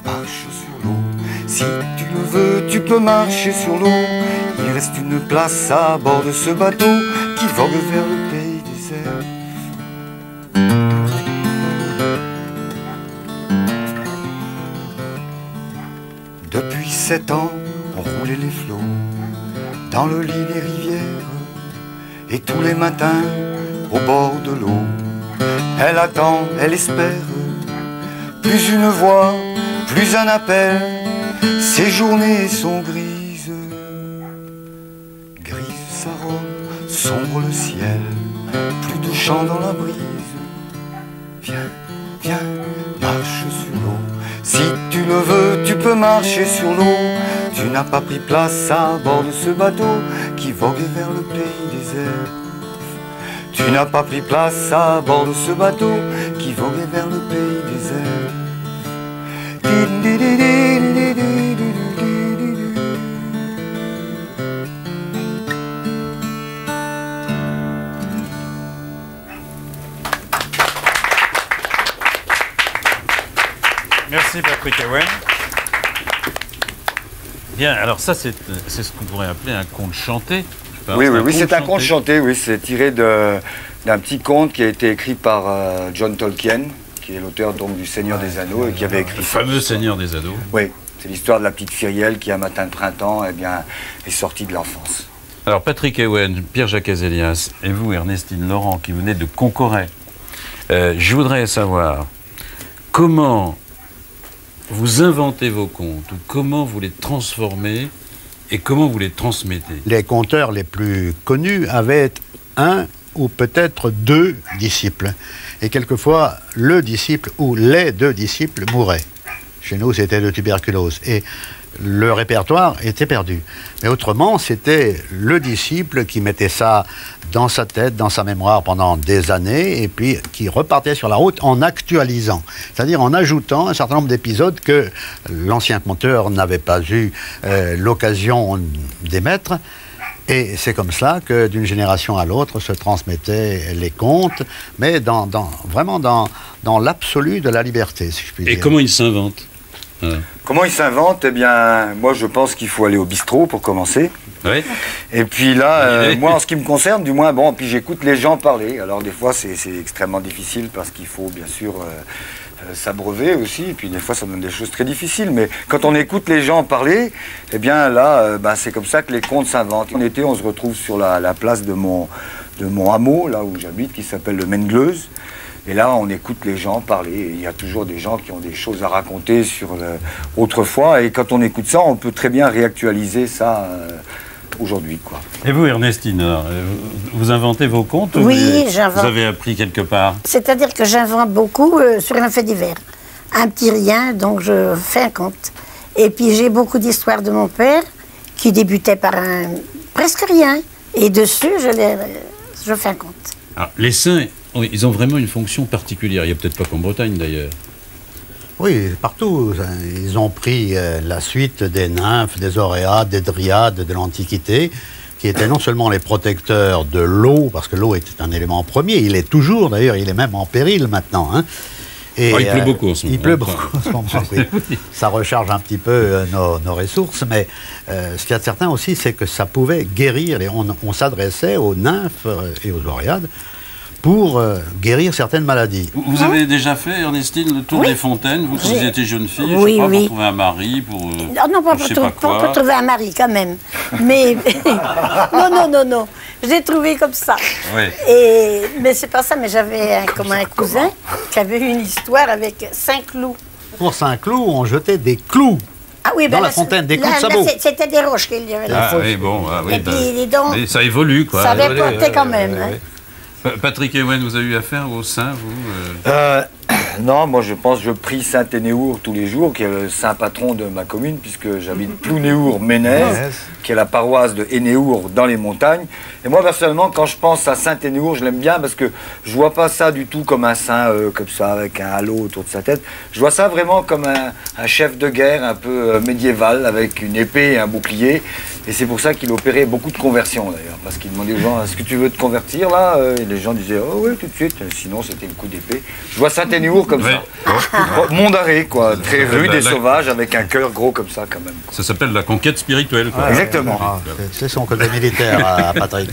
marche sur l'eau, si tu le veux, tu peux marcher sur l'eau. Il reste une place à bord de ce bateau qui vogue vers le pays des elfes. Depuis 7 ans, on roulait les flots dans le lit des rivières. Et tous les matins, au bord de l'eau, elle attend, elle espère. Plus une voix, plus un appel, ses journées sont grises. Grise sa robe, sombre le ciel, plus de chant dans la brise. Viens, viens, marche sur l'eau. Si tu le veux, tu peux marcher sur l'eau. Tu n'as pas pris place à bord de ce bateau qui voguait vers le pays des elfes. Tu n'as pas pris place à bord de ce bateau qui voguait vers le pays des elfes. Merci Patrick Ewen. Bien, alors ça c'est ce qu'on pourrait appeler un conte chanté. Oui, c'est un conte chanté, oui, c'est tiré d'un petit conte qui a été écrit par John Tolkien, qui est l'auteur donc du Seigneur des Anneaux et qui avait écrit... Le fameux Seigneur des Anneaux. Oui, c'est l'histoire de la petite Fyriel qui, un matin de printemps, eh bien, est sortie de l'enfance. Alors Patrick Ewen, Pierre-Jacques Azélias et vous, Ernestine Laurent, qui venez de Concoret, je voudrais savoir comment vous inventez vos contes, ou comment vous les transformez et comment vous les transmettez. Les conteurs les plus connus avaient un ou peut-être 2 disciples. Et quelquefois, le disciple ou les 2 disciples mouraient. Chez nous, c'était de tuberculose. Et le répertoire était perdu. Mais autrement, c'était le disciple qui mettait ça dans sa tête, dans sa mémoire pendant des années, et puis qui repartait sur la route en actualisant, c'est-à-dire en ajoutant un certain nombre d'épisodes que l'ancien conteur n'avait pas eu l'occasion d'émettre. Et c'est comme cela que d'une génération à l'autre se transmettaient les contes, mais vraiment dans l'absolu de la liberté, si je puis dire. Et comment ils s'inventent ? Comment ils s'inventent ? Eh bien, moi je pense qu'il faut aller au bistrot pour commencer. Oui. Et puis là, moi en ce qui me concerne, du moins, bon, puis j'écoute les gens parler. Alors des fois c'est extrêmement difficile parce qu'il faut bien sûr s'abreuver aussi. Et puis des fois ça donne des choses très difficiles. Mais quand on écoute les gens parler, eh bien là, c'est comme ça que les contes s'inventent. En été, on se retrouve sur la place de mon hameau, là où j'habite, qui s'appelle le Maine-Gleuse. Et là, on écoute les gens parler. Et il y a toujours des gens qui ont des choses à raconter sur autrefois. Et quand on écoute ça, on peut très bien réactualiser ça aujourd'hui, quoi. Et vous, Ernestine, vous inventez vos contes? Oui, j'invente. Vous avez appris quelque part? C'est-à-dire que j'invente beaucoup sur un fait divers. Un petit rien, donc je fais un conte. Et puis j'ai beaucoup d'histoires de mon père qui débutait par un presque rien. Et dessus, je fais un conte. Alors, les saints, ils ont vraiment une fonction particulière. Il n'y a peut-être pas qu'en Bretagne, d'ailleurs. Oui, partout. Ils ont pris la suite des nymphes, des auréades, des dryades de l'Antiquité, qui étaient non seulement les protecteurs de l'eau, parce que l'eau était un élément premier, il est toujours, d'ailleurs, il est même en péril maintenant. Hein. Et, il pleut beaucoup en ce moment. Il pleut beaucoup en ce moment, oui. Ça recharge un petit peu nos ressources, mais ce qu'il y a de certain aussi, c'est que ça pouvait guérir. Et on s'adressait aux nymphes et aux auréades pour guérir certaines maladies. Vous avez déjà fait, Ernestine, le tour des fontaines, vous, quand vous étiez jeune fille, je sais pas, pour trouver un mari, pour... non, pas pour trouver un mari, quand même. Mais... non. Je l'ai trouvé comme ça. Oui. Mais c'est pas ça, mais j'avais un cousin qui avait eu une histoire avec 5 clous. Pour 5 clous, on jetait des clous. Ah oui, dans la fontaine, des clous de sabot. C'était des roches qu'il y avait là. Ah oui, bon, et puis, donc, mais ça évolue, quoi. Ça avait porté quand même. Patrick Ewen, vous avez eu affaire aux saints, vous Non, moi je pense, je prie Saint-Énéour tous les jours, qui est le saint patron de ma commune, puisque j'habite Plounéour-Ménez, qui est la paroisse de Hénéour dans les montagnes. Et moi personnellement, quand je pense à Saint-Énéour, je l'aime bien parce que je vois pas ça du tout comme un saint, comme ça, avec un halo autour de sa tête. Je vois ça vraiment comme un chef de guerre un peu médiéval, avec une épée et un bouclier. Et c'est pour ça qu'il opérait beaucoup de conversions d'ailleurs, parce qu'il demandait aux gens, est-ce que tu veux te convertir là? Et les gens disaient, oh oui, tout de suite, sinon c'était le coup d'épée. Je vois Saint-Énéour comme ça, monde arrêt quoi, très rude et sauvage, avec un cœur gros comme ça quand même. Ça s'appelle la conquête spirituelle, quoi. Exactement. C'est son côté militaire à Patrick.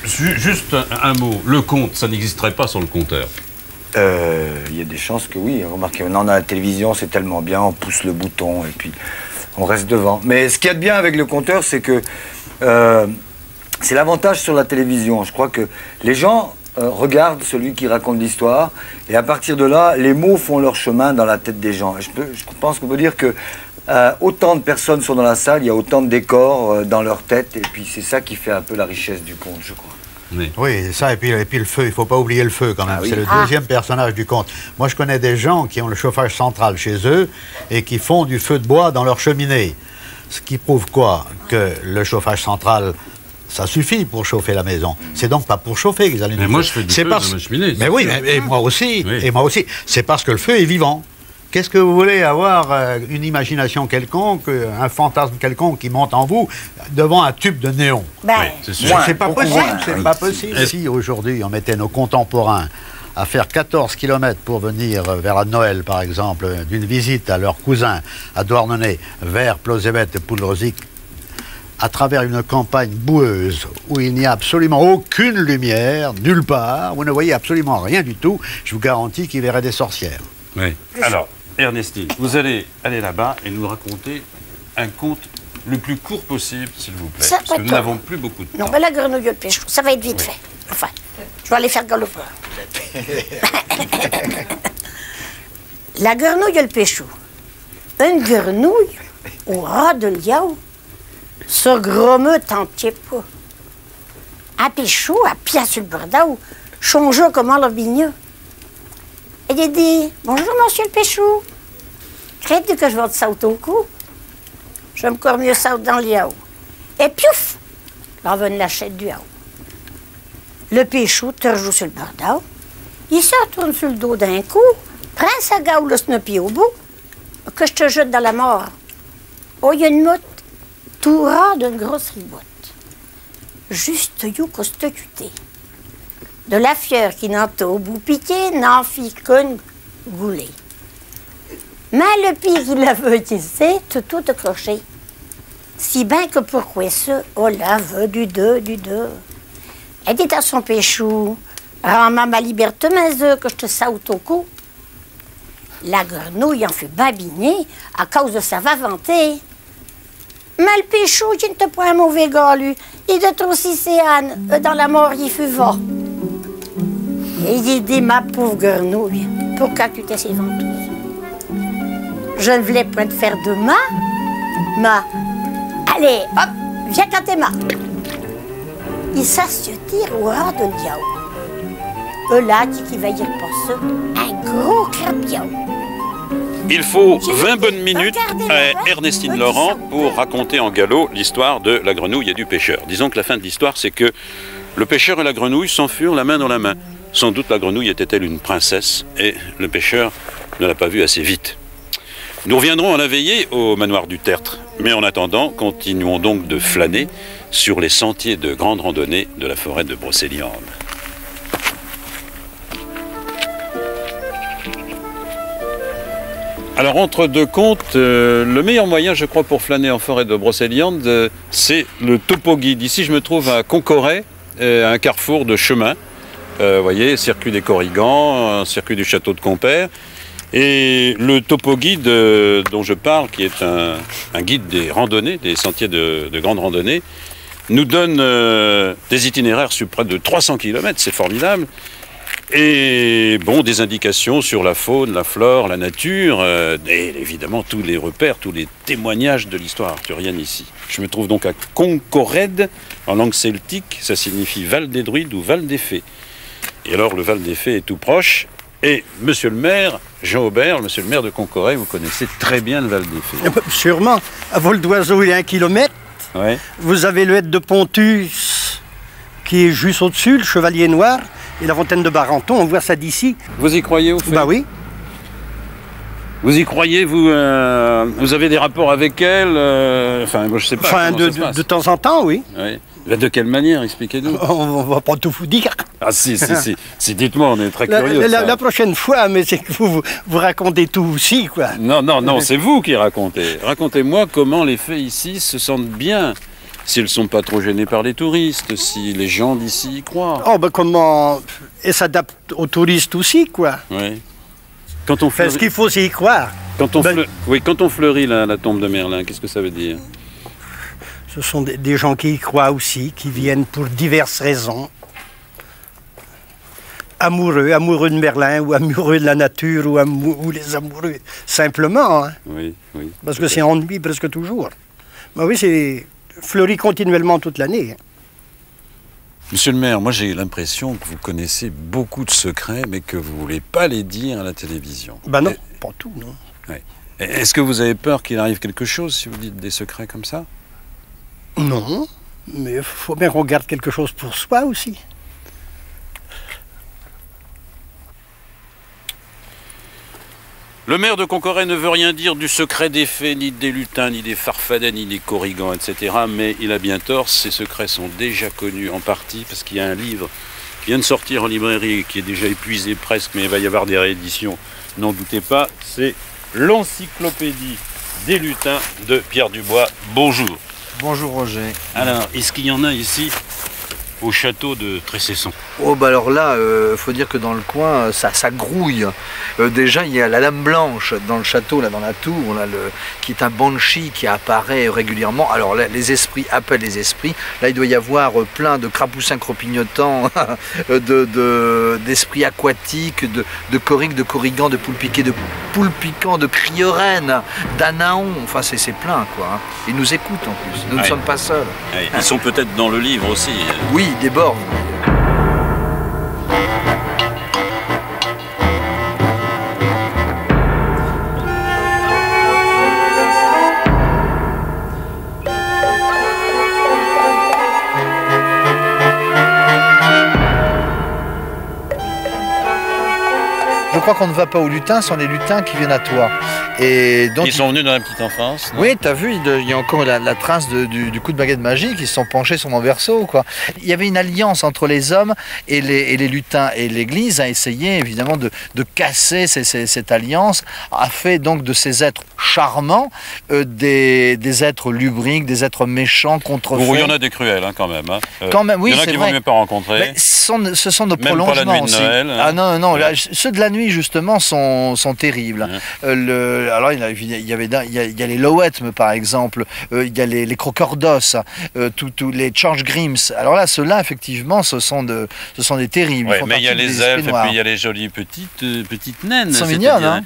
Juste un mot, le conte, ça n'existerait pas sans le conteur. Il y a des chances que oui, remarquez, maintenant à la télévision c'est tellement bien, on pousse le bouton et puis on reste devant. Mais ce qu'il y a de bien avec le conteur, c'est que c'est l'avantage sur la télévision. Je crois que les gens regardent celui qui raconte l'histoire et à partir de là, les mots font leur chemin dans la tête des gens. Et je pense qu'on peut dire que autant de personnes sont dans la salle, il y a autant de décors dans leur tête et puis c'est ça qui fait un peu la richesse du conte, je crois. Oui, ça, et puis le feu, il ne faut pas oublier le feu quand même. Oui. C'est le deuxième personnage du conte. Moi, je connais des gens qui ont le chauffage central chez eux et qui font du feu de bois dans leur cheminée. Ce qui prouve quoi? Que le chauffage central, ça suffit pour chauffer la maison. C'est donc pas pour chauffer qu'ils allaient nous. Mais moi, je fais du feu dans ma cheminée. Mais oui, et moi aussi. Oui. Et moi aussi. C'est parce que le feu est vivant. Qu'est-ce que vous voulez avoir une imagination quelconque, un fantasme quelconque qui monte en vous devant un tube de néon? Ben, c'est sûr. C'est pas possible, c'est pas possible. Si aujourd'hui on mettait nos contemporains à faire 14 km pour venir vers la Noël, par exemple, d'une visite à leur cousin à Douarnenez, vers Plozébet et Poudrozic, à travers une campagne boueuse où il n'y a absolument aucune lumière, nulle part, vous ne voyez absolument rien du tout, je vous garantis qu'il verrait des sorcières. Oui. Alors, Ernestine, vous allez aller là-bas et nous raconter un conte le plus court possible, s'il vous plaît. Ça, parce que nous n'avons plus beaucoup de temps. Non, mais la grenouille et le péchou, ça va être vite fait. Enfin, je vais aller faire galoper. La grenouille et le péchou. Une grenouille au ras de liao se grommeux tant de pas. Un péchou à pied sur le bordau, changeait comment le bigneux. Et il dit, bonjour monsieur le péchou, craites-tu que je vais te sauter au cou? Je me encore mieux saute dans le liao. Et piouf, là va une lâchette du haut. Le péchou te rejoue sur le bordau, il se retourne sur le dos d'un coup, prend sa gaule le snoopy au bout, que je te jette dans la mort. Oh, il y a une motte, tout ras d'une grosse ribotte. Juste you costucuté. De la fière qui n'en t'a au bout piqué, n'en fit qu'une goulée. Mais le pire qu'il avait c'est tout accroché. Si bien que pourquoi ça, oh là, veut du deux. Elle dit à son péchou, rends-moi ma liberté, mes œufs, que je te saute au cou. La grenouille en fut babinée à cause de sa vavanté. Mais le péchou, qui ne te point un mauvais gars, lui, il de trop si c'est Anne, dans la mort, il fut va. Et il dit, ma pauvre grenouille, pourquoi tu t'es si ventouse? Je ne voulais point te faire de mal, allez, hop, viens quand t'es ma. Il s'assiedit au ras de liao. Là, qui va y repasser, un gros crapion. Il faut 20 bonnes minutes à Ernestine Laurent pour raconter en galop l'histoire de la grenouille et du pêcheur. Disons que la fin de l'histoire, c'est que le pêcheur et la grenouille s'enfuirent la main dans la main. Sans doute la grenouille était-elle une princesse et le pêcheur ne l'a pas vue assez vite. Nous reviendrons à la veillée au manoir du Tertre. Mais en attendant, continuons donc de flâner sur les sentiers de grande randonnée de la forêt de Brocéliande. Alors, entre deux contes, le meilleur moyen, je crois, pour flâner en forêt de Brocéliande, c'est le topo guide. Ici, je me trouve à Concoret, un carrefour de chemin. Vous voyez, circuit des Corrigans, circuit du château de Compère. Et le topo guide dont je parle, qui est un guide des randonnées, des sentiers de grande randonnée, nous donne des itinéraires sur près de 300 km, c'est formidable. Et bon, des indications sur la faune, la flore, la nature, et évidemment tous les repères, tous les témoignages de l'histoire arthurienne ici. Je me trouve donc à Concored, en langue celtique, ça signifie Val des Druides ou Val des Fées. Et alors le Val des Fées est tout proche, Et monsieur le maire, Jean Aubert, monsieur le maire de Concoret, vous connaissez très bien le Val des Fées. Sûrement. À vol d'oiseau, il y a 1 kilomètre. Ouais. Vous avez le Hêtre de Pontus, qui est juste au-dessus, le Chevalier Noir, et la fontaine de Barenton, on voit ça d'ici. Vous y croyez au fait? Bah oui. Vous y croyez, vous avez des rapports avec elle enfin, moi je sais pas. Enfin, de temps en temps, oui. Oui. De quelle manière, expliquez-nous? On va pas tout vous dire. Ah si, dites-moi, on est très curieux. La prochaine fois, mais c'est que vous racontez tout aussi, quoi. Non, c'est vous qui racontez. Racontez-moi comment les fées ici se sentent bien, s'ils ne sont pas trop gênés par les touristes, si les gens d'ici y croient. Oh, ben comment... Et s'adaptent aux touristes aussi, quoi. Oui. Quand on fleurit... Ce qu'il faut, c'est y croire. Oui, quand on fleurit la tombe de Merlin, qu'est-ce que ça veut dire? Ce sont des gens qui y croient aussi, qui viennent pour diverses raisons. Amoureux de Merlin, ou amoureux de la nature, ou les amoureux, simplement. Hein. Oui. Parce que c'est ennui presque toujours. Mais oui, c'est fleuri continuellement toute l'année. Monsieur le maire, moi j'ai l'impression que vous connaissez beaucoup de secrets, mais que vous ne voulez pas les dire à la télévision. Ben non, pas tout, non. Oui. Est-ce que vous avez peur qu'il arrive quelque chose si vous dites des secrets comme ça? Non, mais il faut bien qu'on garde quelque chose pour soi aussi. Le maire de Concoret ne veut rien dire du secret des fées, ni des lutins, ni des farfadets, ni des corrigans, etc. Mais il a bien tort, ces secrets sont déjà connus en partie, parce qu'il y a un livre qui vient de sortir en librairie, qui est déjà épuisé presque, mais il va y avoir des rééditions, n'en doutez pas. C'est l'encyclopédie des lutins de Pierre Dubois. Bonjour. Bonjour Roger. Alors, est-ce qu'il y en a ici au château de Tressesson? Oh bah alors là, faut dire que dans le coin, ça grouille. Déjà, il y a la Dame Blanche dans le château, là dans la tour, là, qui est un banshee qui apparaît régulièrement. Alors là, les esprits appellent les esprits. Là, il doit y avoir plein de crapoussins cropignotants, d'esprits aquatiques, de corriques, de corrigans, de poules piquées, de poules piquants, de criorennes, d'anaons. Enfin, c'est plein, quoi. Hein. Ils nous écoutent en plus. Nous ne sommes pas seuls. Oui. Ils sont peut-être dans le livre aussi. Oui, des bornes. Je crois qu'on ne va pas aux lutins, ce sont les lutins qui viennent à toi. Et donc, ils sont venus dans la petite enfance. Non? Oui, tu as vu, il y a encore la trace du coup de baguette magique, ils se sont penchés sur mon berceau, quoi. Il y avait une alliance entre les hommes et les lutins, et l'Église a essayé évidemment de casser cette alliance, a fait donc de ces êtres charmants des êtres lubriques, des êtres méchants, contrefaits. Il y en a des cruels hein, quand même. Hein. Quand même, oui, il y en a qui ne vaut mieux pas rencontrer. Mais ce sont de même prolongements pas la nuit de aussi. Noël, hein. Ah non, ouais. Là, ceux de la nuit justement sont terribles. Alors il y a les Lowetmes par exemple, il y a les croqueurs d'os, tous les George Grimms. Alors là, ceux-là effectivement, ce sont des terribles. Ouais, mais il y a les elfes et puis il y a les jolies petites naines. Elles sont mignonnes, hein.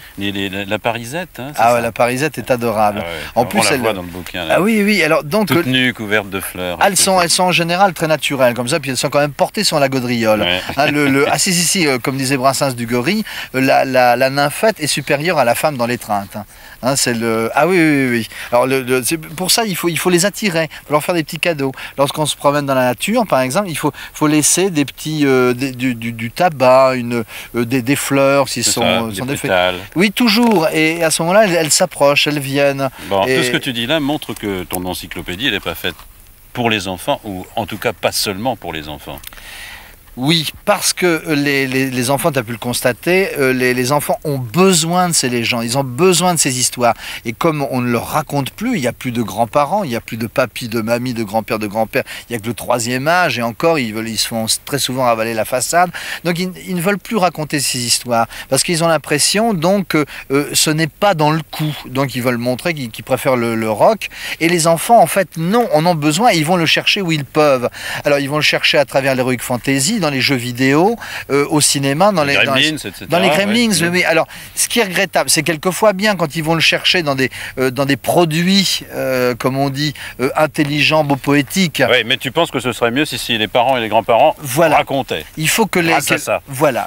La parisette. Hein, ah ouais, la parisette est adorable. Ah ouais. En plus, on la voit dans le bouquin. Là. Ah oui. Alors donc toute nue, couverte de fleurs. Elles sont en général très naturelles comme ça, puis elles sont quand même portées sur la gaudriole. Ouais. Hein, si, comme disait Brassens du Gorille, la nymphette est supérieure à la femme dans l'étreinte. Hein, c'est le... Ah oui. Alors pour ça, il faut les attirer, il faut leur faire des petits cadeaux. Lorsqu'on se promène dans la nature, par exemple, il faut laisser des petits du tabac, des fleurs, s'ils sont des pétales. Oui, toujours. Et à ce moment-là, elles s'approchent, elles viennent. Bon, tout ce que tu dis là montre que ton encyclopédie, elle n'est pas faite pour les enfants, ou en tout cas pas seulement pour les enfants. Oui, parce que les enfants, tu as pu le constater, les enfants ont besoin de ces légendes, ils ont besoin de ces histoires. Et comme on ne leur raconte plus, il n'y a plus de grands-parents, il n'y a plus de papy, de mamie, de grand-père, il n'y a que le troisième âge, et encore, ils se font très souvent avaler la façade. Donc ils ne veulent plus raconter ces histoires, parce qu'ils ont l'impression donc que ce n'est pas dans le coup. Donc ils veulent montrer qu'ils préfèrent le rock. Et les enfants, en fait, non, en ont besoin, et ils vont le chercher où ils peuvent. Alors ils vont le chercher à travers l'heroic fantasy, dans dans les jeux vidéo, au cinéma, dans les Gremlins, etc. Dans les Gremlins, ouais. oui. Alors, ce qui est regrettable, c'est quelquefois bien quand ils vont le chercher dans des produits, comme on dit, intelligents, beau poétiques. Oui, mais tu penses que ce serait mieux si les parents et les grands-parents racontaient. Il faut que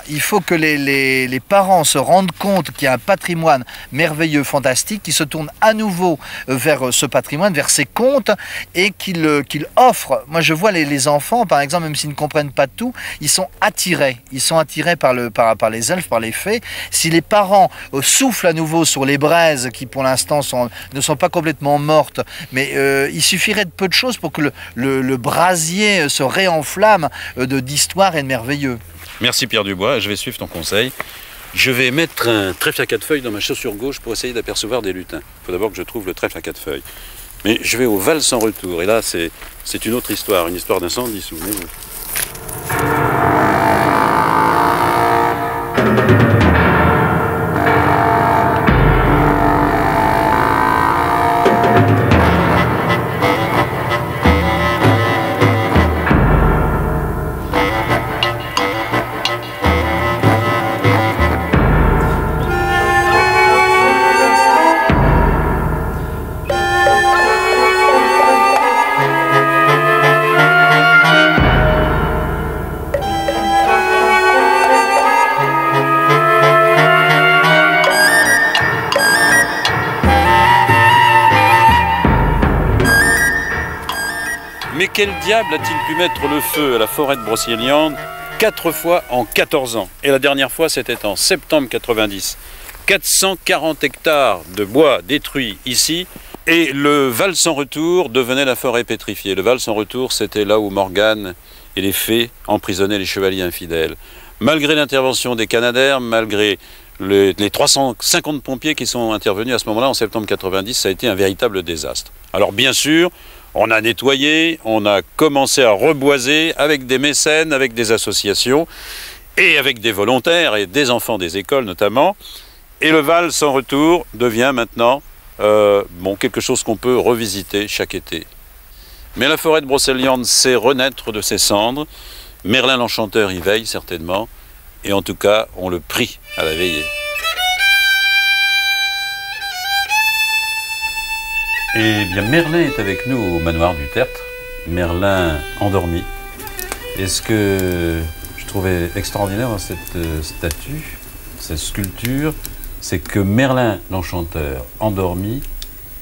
il faut que les parents se rendent compte qu'il y a un patrimoine merveilleux, fantastique, qui se tourne à nouveau vers ce patrimoine, vers ces contes, et qu'il offre. Moi, je vois les enfants, par exemple, même s'ils ne comprennent pas tout, ils sont attirés. Ils sont attirés par les elfes, par les fées. Si les parents soufflent à nouveau sur les braises, qui pour l'instant ne sont pas complètement mortes, mais il suffirait de peu de choses pour que le brasier se réenflamme d'histoire et de merveilleux. Merci Pierre Dubois, je vais suivre ton conseil. Je vais mettre un trèfle à 4 feuilles dans ma chaussure gauche pour essayer d'apercevoir des lutins. Il faut d'abord que je trouve le trèfle à 4 feuilles. Mais je vais au Val sans retour, et là c'est une autre histoire, une histoire d'incendie, souvenez-vous. Mais quel diable a-t-il pu mettre le feu à la forêt de Brocéliande 4 fois en 14 ans? Et la dernière fois, c'était en septembre 90. 440 hectares de bois détruits ici, et le Val sans retour devenait la forêt pétrifiée. Le Val sans retour, c'était là où Morgane et les fées emprisonnaient les chevaliers infidèles. Malgré l'intervention des Canadaires, malgré les 350 pompiers qui sont intervenus à ce moment-là, en septembre 90, ça a été un véritable désastre. Alors bien sûr, on a nettoyé, on a commencé à reboiser avec des mécènes, avec des associations et avec des volontaires et des enfants des écoles notamment. Et le Val sans retour devient maintenant quelque chose qu'on peut revisiter chaque été. Mais la forêt de Brocéliande sait renaître de ses cendres. Merlin l'Enchanteur y veille certainement. Et en tout cas, on le prie à la veiller. Eh bien, Merlin est avec nous au manoir du Tertre. Merlin endormi. Et ce que je trouvais extraordinaire dans cette statue, cette sculpture, c'est que Merlin l'Enchanteur endormi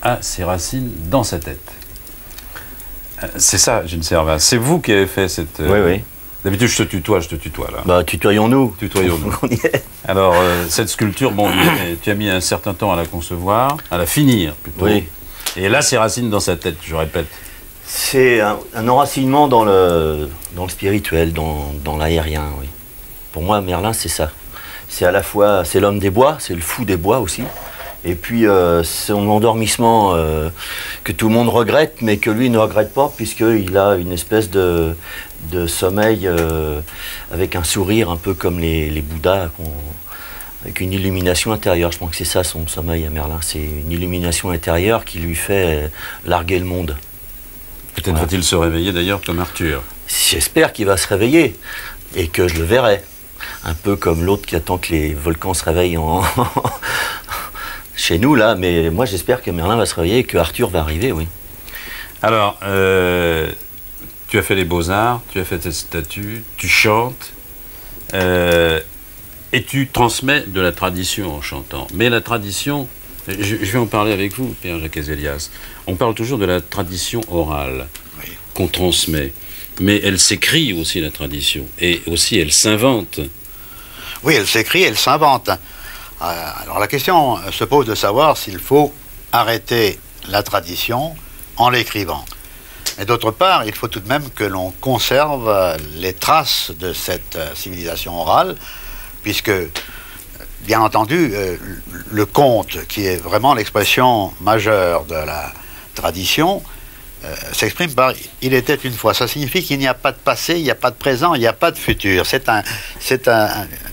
a ses racines dans sa tête. C'est ça, Gilles Servat. C'est vous qui avez fait cette... Oui, oui. D'habitude, je te tutoie là. Bah, tutoyons-nous. Tutoyons-nous. On y est. Alors, cette sculpture, bon, tu as mis un certain temps à la concevoir, à la finir plutôt. Oui. Et là, ses racines dans sa tête, je répète. C'est un enracinement dans le spirituel, dans l'aérien, oui. Pour moi, Merlin, c'est ça. C'est à la fois, c'est l'homme des bois, c'est le fou des bois aussi. Et puis, son endormissement que tout le monde regrette, mais que lui ne regrette pas, puisqu'il a une espèce de sommeil avec un sourire, un peu comme les Bouddhas, avec une illumination intérieure. Je pense que c'est ça son sommeil à Merlin, c'est une illumination intérieure qui lui fait larguer le monde. Peut-être va-t-il se réveiller d'ailleurs comme Arthur. J'espère qu'il va se réveiller et que je le verrai. Un peu comme l'autre qui attend que les volcans se réveillent chez nous là, mais moi j'espère que Merlin va se réveiller et que Arthur va arriver, oui. Alors, tu as fait les beaux-arts, tu as fait cette statue, tu chantes. Et tu transmets de la tradition en chantant. Mais la tradition, je vais en parler avec vous, Pierre-Jacques Ezelias. On parle toujours de la tradition orale qu'on transmet. Mais elle s'écrit aussi, la tradition. Et aussi, elle s'invente. Oui, elle s'écrit, elle s'invente. Alors la question se pose de savoir s'il faut arrêter la tradition en l'écrivant. Et d'autre part, il faut tout de même que l'on conserve les traces de cette civilisation orale, puisque, bien entendu, le conte, qui est vraiment l'expression majeure de la tradition, s'exprime par « il était une fois ». Ça signifie qu'il n'y a pas de passé, il n'y a pas de présent, il n'y a pas de futur. C'est une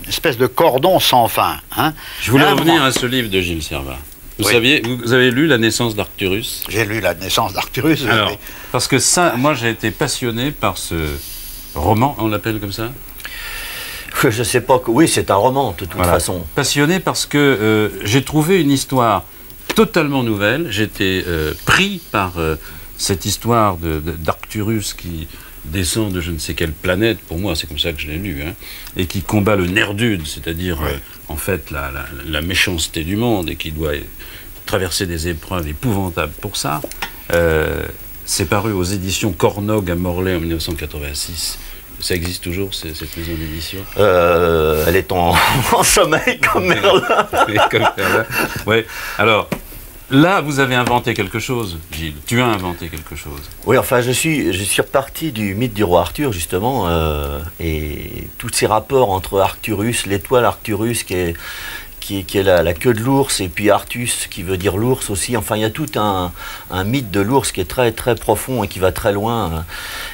espèce de cordon sans fin. Hein. Je voulais revenir à ce livre de Gilles Servat. Vous avez lu La naissance d'Arcturus? J'ai lu La naissance d'Arcturus. Alors, parce que ça, moi j'ai été passionné par ce roman, on l'appelle comme ça? Je sais pas. Oui, c'est un roman, de toute façon. Passionné parce que j'ai trouvé une histoire totalement nouvelle. J'étais pris par cette histoire d'Arcturus qui descend de je ne sais quelle planète, pour moi c'est comme ça que je l'ai lu, hein, et qui combat le Nerdud, c'est-à-dire en fait la méchanceté du monde, et qui doit traverser des épreuves épouvantables pour ça. C'est paru aux éditions Cornog à Morlaix en 1986. Ça existe toujours, cette maison d'édition? Elle est en sommeil comme Merlin. Comme Merlin. Ouais. Alors, là, vous avez inventé quelque chose, Gilles. Tu as inventé quelque chose. Oui, enfin, je suis reparti du mythe du roi Arthur, justement, et tous ces rapports entre Arcturus, l'étoile Arcturus qui est la queue de l'ours, et puis Artus qui veut dire l'ours aussi. Enfin, il y a tout un mythe de l'ours qui est très très profond et qui va très loin.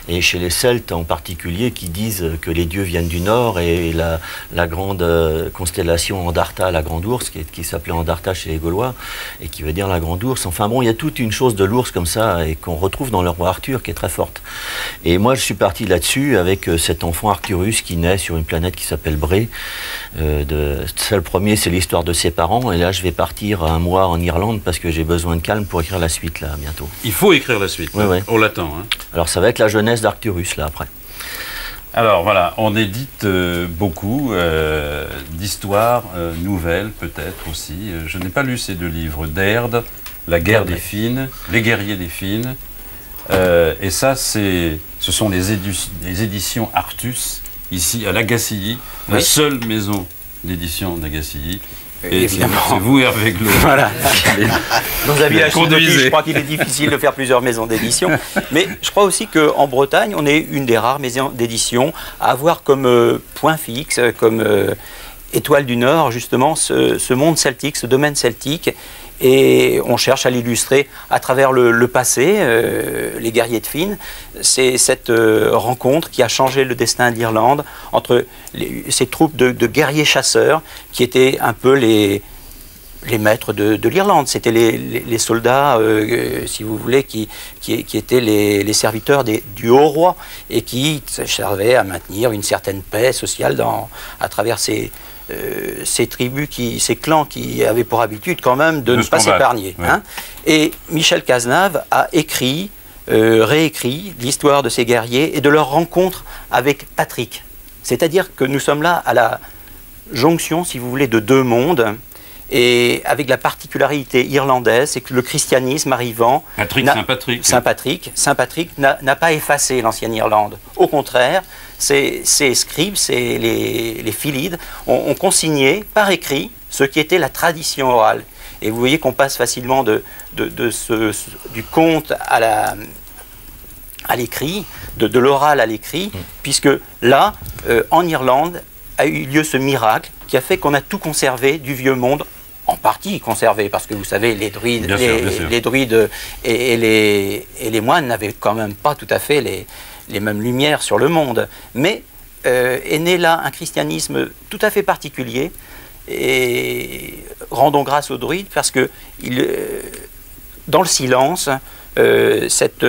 Et chez les Celtes en particulier, qui disent que les dieux viennent du nord, et la grande constellation Andarta, la grande ours, qui s'appelait Andarta chez les Gaulois, et qui veut dire la grande ours. Enfin bon, il y a toute une chose de l'ours comme ça, et qu'on retrouve dans le roi Arthur, qui est très forte. Et moi, je suis parti là-dessus avec cet enfant Arcturus qui naît sur une planète qui s'appelle Bré. Ça, le premier, c'est l'histoire de ses parents, et là je vais partir un mois en Irlande parce que j'ai besoin de calme pour écrire la suite là bientôt. Il faut écrire la suite, oui, oui. On l'attend. Hein. Alors ça va être la jeunesse d'Arcturus là après. Alors voilà, on édite beaucoup d'histoires nouvelles peut-être aussi. Je n'ai pas lu ces deux livres, Derd, La guerre des Fines, Les guerriers des Fines, et ça ce sont les éditions Artus, ici à Lagacilly, la seule maison d'édition d'Agacilly. Et c'est vous, Hervé Glos. Voilà. Nos amis la je crois qu'il est difficile de faire plusieurs maisons d'édition. Mais je crois aussi qu'en Bretagne, on est une des rares maisons d'édition à avoir comme point fixe, comme étoile du Nord, justement, ce monde celtique, ce domaine celtique. Et on cherche à l'illustrer à travers le passé, les guerriers de Fines. C'est cette rencontre qui a changé le destin d'Irlande entre ces troupes de guerriers chasseurs qui étaient un peu les maîtres de l'Irlande. C'était les soldats, si vous voulez, qui étaient les serviteurs du haut roi et qui servaient à maintenir une certaine paix sociale à travers ces tribus, ces clans qui avaient pour habitude quand même de ne pas s'épargner. Ouais. Hein. Et Michel Cazenave a écrit, réécrit l'histoire de ces guerriers et de leur rencontre avec Patrick. C'est-à-dire que nous sommes là à la jonction, si vous voulez, de deux mondes, et avec la particularité irlandaise, c'est que le christianisme arrivant... Saint-Patrick n'a pas effacé l'ancienne Irlande. Au contraire, ces scribes, les Philides, ont consigné par écrit ce qui était la tradition orale. Et vous voyez qu'on passe facilement du conte à l'écrit, de l'oral à l'écrit, puisque là, en Irlande, a eu lieu ce miracle qui a fait qu'on a tout conservé du vieux monde, en partie conservé, parce que vous savez, les druides, les druides et les moines n'avaient quand même pas tout à fait les mêmes lumières sur le monde. Mais est né là un christianisme tout à fait particulier, et rendons grâce aux druides, parce que dans le silence, cette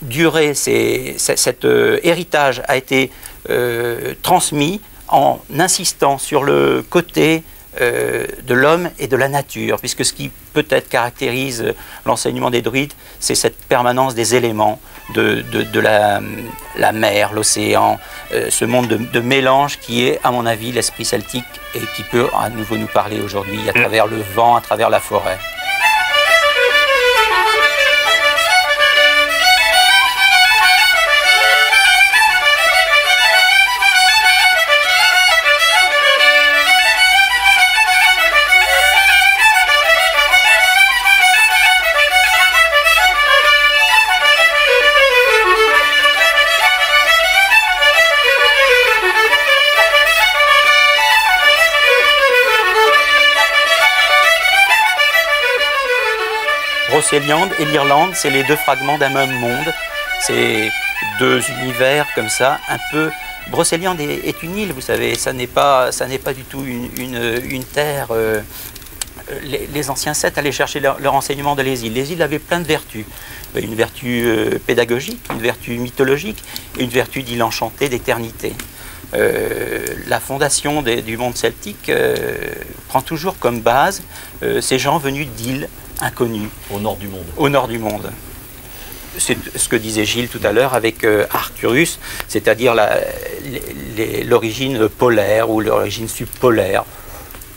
durée, cet héritage a été transmis en insistant sur le côté de l'homme et de la nature, puisque ce qui peut-être caractérise l'enseignement des druides, c'est cette permanence des éléments, de la mer, l'océan, ce monde de mélange qui est, à mon avis, l'esprit celtique et qui peut à nouveau nous parler aujourd'hui à travers le vent, à travers la forêt. Brocéliande et l'Irlande, c'est les deux fragments d'un même monde. C'est deux univers comme ça, un peu... Brocéliande est une île, vous savez, ça n'est pas du tout une terre. Les anciens Celtes allaient chercher leur enseignement dans les îles. Les îles avaient plein de vertus. Une vertu pédagogique, une vertu mythologique et une vertu d'île enchantée, d'éternité. la fondation du monde celtique prend toujours comme base ces gens venus d'îles inconnues. Au nord du monde. Au nord du monde. C'est ce que disait Gilles tout à l'heure avec Arcturus, c'est-à-dire l'origine polaire ou l'origine subpolaire.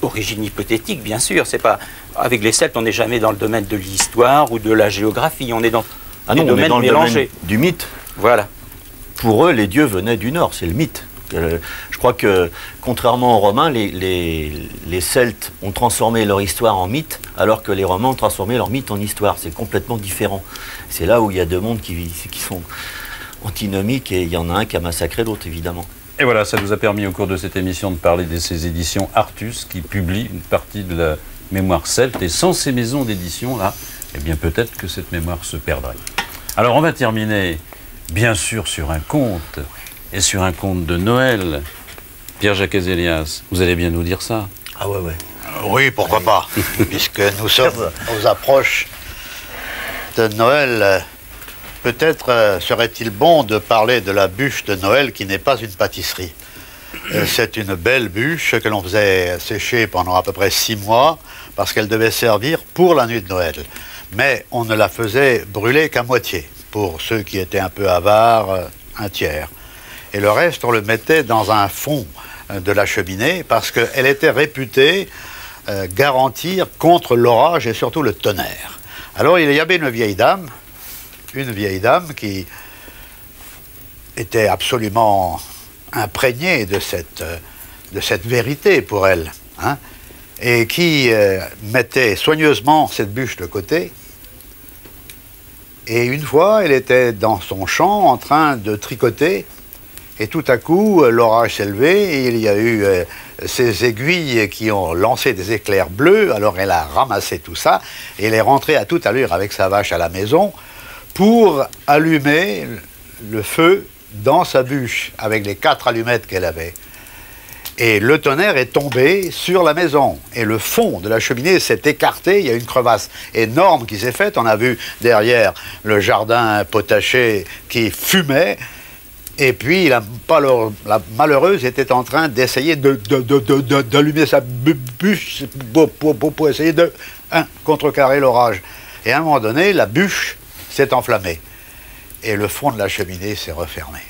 Origine hypothétique, bien sûr. C'est pas avec les Celtes, on n'est jamais dans le domaine de l'histoire ou de la géographie. On est dans des domaines mélangés. Du mythe. Voilà. Pour eux, les dieux venaient du nord, c'est le mythe. Je crois que, contrairement aux Romains, les Celtes ont transformé leur histoire en mythe, alors que les Romains ont transformé leur mythe en histoire. C'est complètement différent. C'est là où il y a deux mondes qui sont antinomiques, et il y en a un qui a massacré l'autre, évidemment. Et voilà, ça nous a permis au cours de cette émission de parler de ces éditions Artus, qui publient une partie de la mémoire celte. Et sans ces maisons d'édition-là, eh bien peut-être que cette mémoire se perdrait. Alors on va terminer, bien sûr, sur un conte, et sur un conte de Noël. Pierre-Jacques Ézélias, vous allez bien nous dire ça? Ah ouais. Oui, pourquoi pas, puisque nous sommes aux approches de Noël. Peut-être serait-il bon de parler de la bûche de Noël qui n'est pas une pâtisserie. C'est une belle bûche que l'on faisait sécher pendant à peu près 6 mois parce qu'elle devait servir pour la nuit de Noël. Mais on ne la faisait brûler qu'à moitié. Pour ceux qui étaient un peu avares, un tiers. Et le reste, on le mettait dans un fond de la cheminée parce qu'elle était réputée garantir contre l'orage et surtout le tonnerre. Alors il y avait une vieille dame qui était absolument imprégnée de cette vérité pour elle, hein, et qui mettait soigneusement cette bûche de côté. Et une fois, elle était dans son champ en train de tricoter, et tout à coup, l'orage s'est levé, et il y a eu ces aiguilles qui ont lancé des éclairs bleus. Alors elle a ramassé tout ça, et elle est rentrée à toute allure avec sa vache à la maison, pour allumer le feu dans sa bûche, avec les 4 allumettes qu'elle avait. Et le tonnerre est tombé sur la maison. Et le fond de la cheminée s'est écarté, il y a une crevasse énorme qui s'est faite. On a vu derrière le jardin potager qui fumait. Et puis la malheureuse était en train d'essayer d'allumer sa bûche pour essayer de contrecarrer l'orage. Et à un moment donné, la bûche s'est enflammé. Et le fond de la cheminée s'est refermé.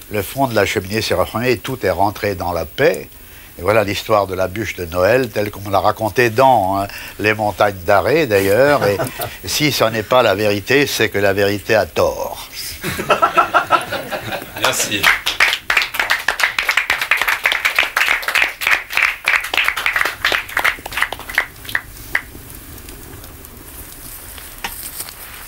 Le fond de la cheminée s'est refermé et tout est rentré dans la paix. Et voilà l'histoire de la bûche de Noël, telle qu'on l'a racontée dans Les Montagnes d'Arrée, d'ailleurs. Et si ce n'est pas la vérité, c'est que la vérité a tort. Merci.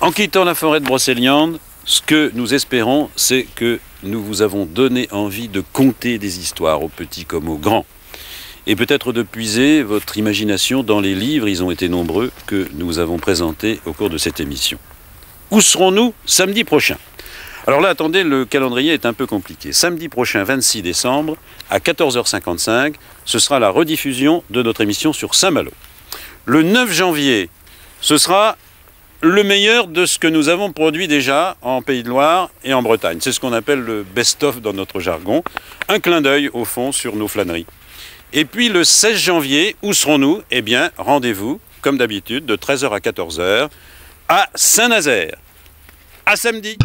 En quittant la forêt de Brocéliande, ce que nous espérons, c'est que nous vous avons donné envie de conter des histoires, aux petits comme aux grands. Et peut-être de puiser votre imagination dans les livres, ils ont été nombreux, que nous avons présentés au cours de cette émission. Où serons-nous samedi prochain? Alors là, attendez, le calendrier est un peu compliqué. Samedi prochain, 26 décembre, à 14h55, ce sera la rediffusion de notre émission sur Saint-Malo. Le 9 janvier, ce sera le meilleur de ce que nous avons produit déjà en Pays de Loire et en Bretagne. C'est ce qu'on appelle le best-of dans notre jargon. Un clin d'œil, au fond, sur nos flâneries. Et puis le 16 janvier, où serons-nous? Eh bien, rendez-vous, comme d'habitude, de 13h à 14h, à Saint-Nazaire. À samedi!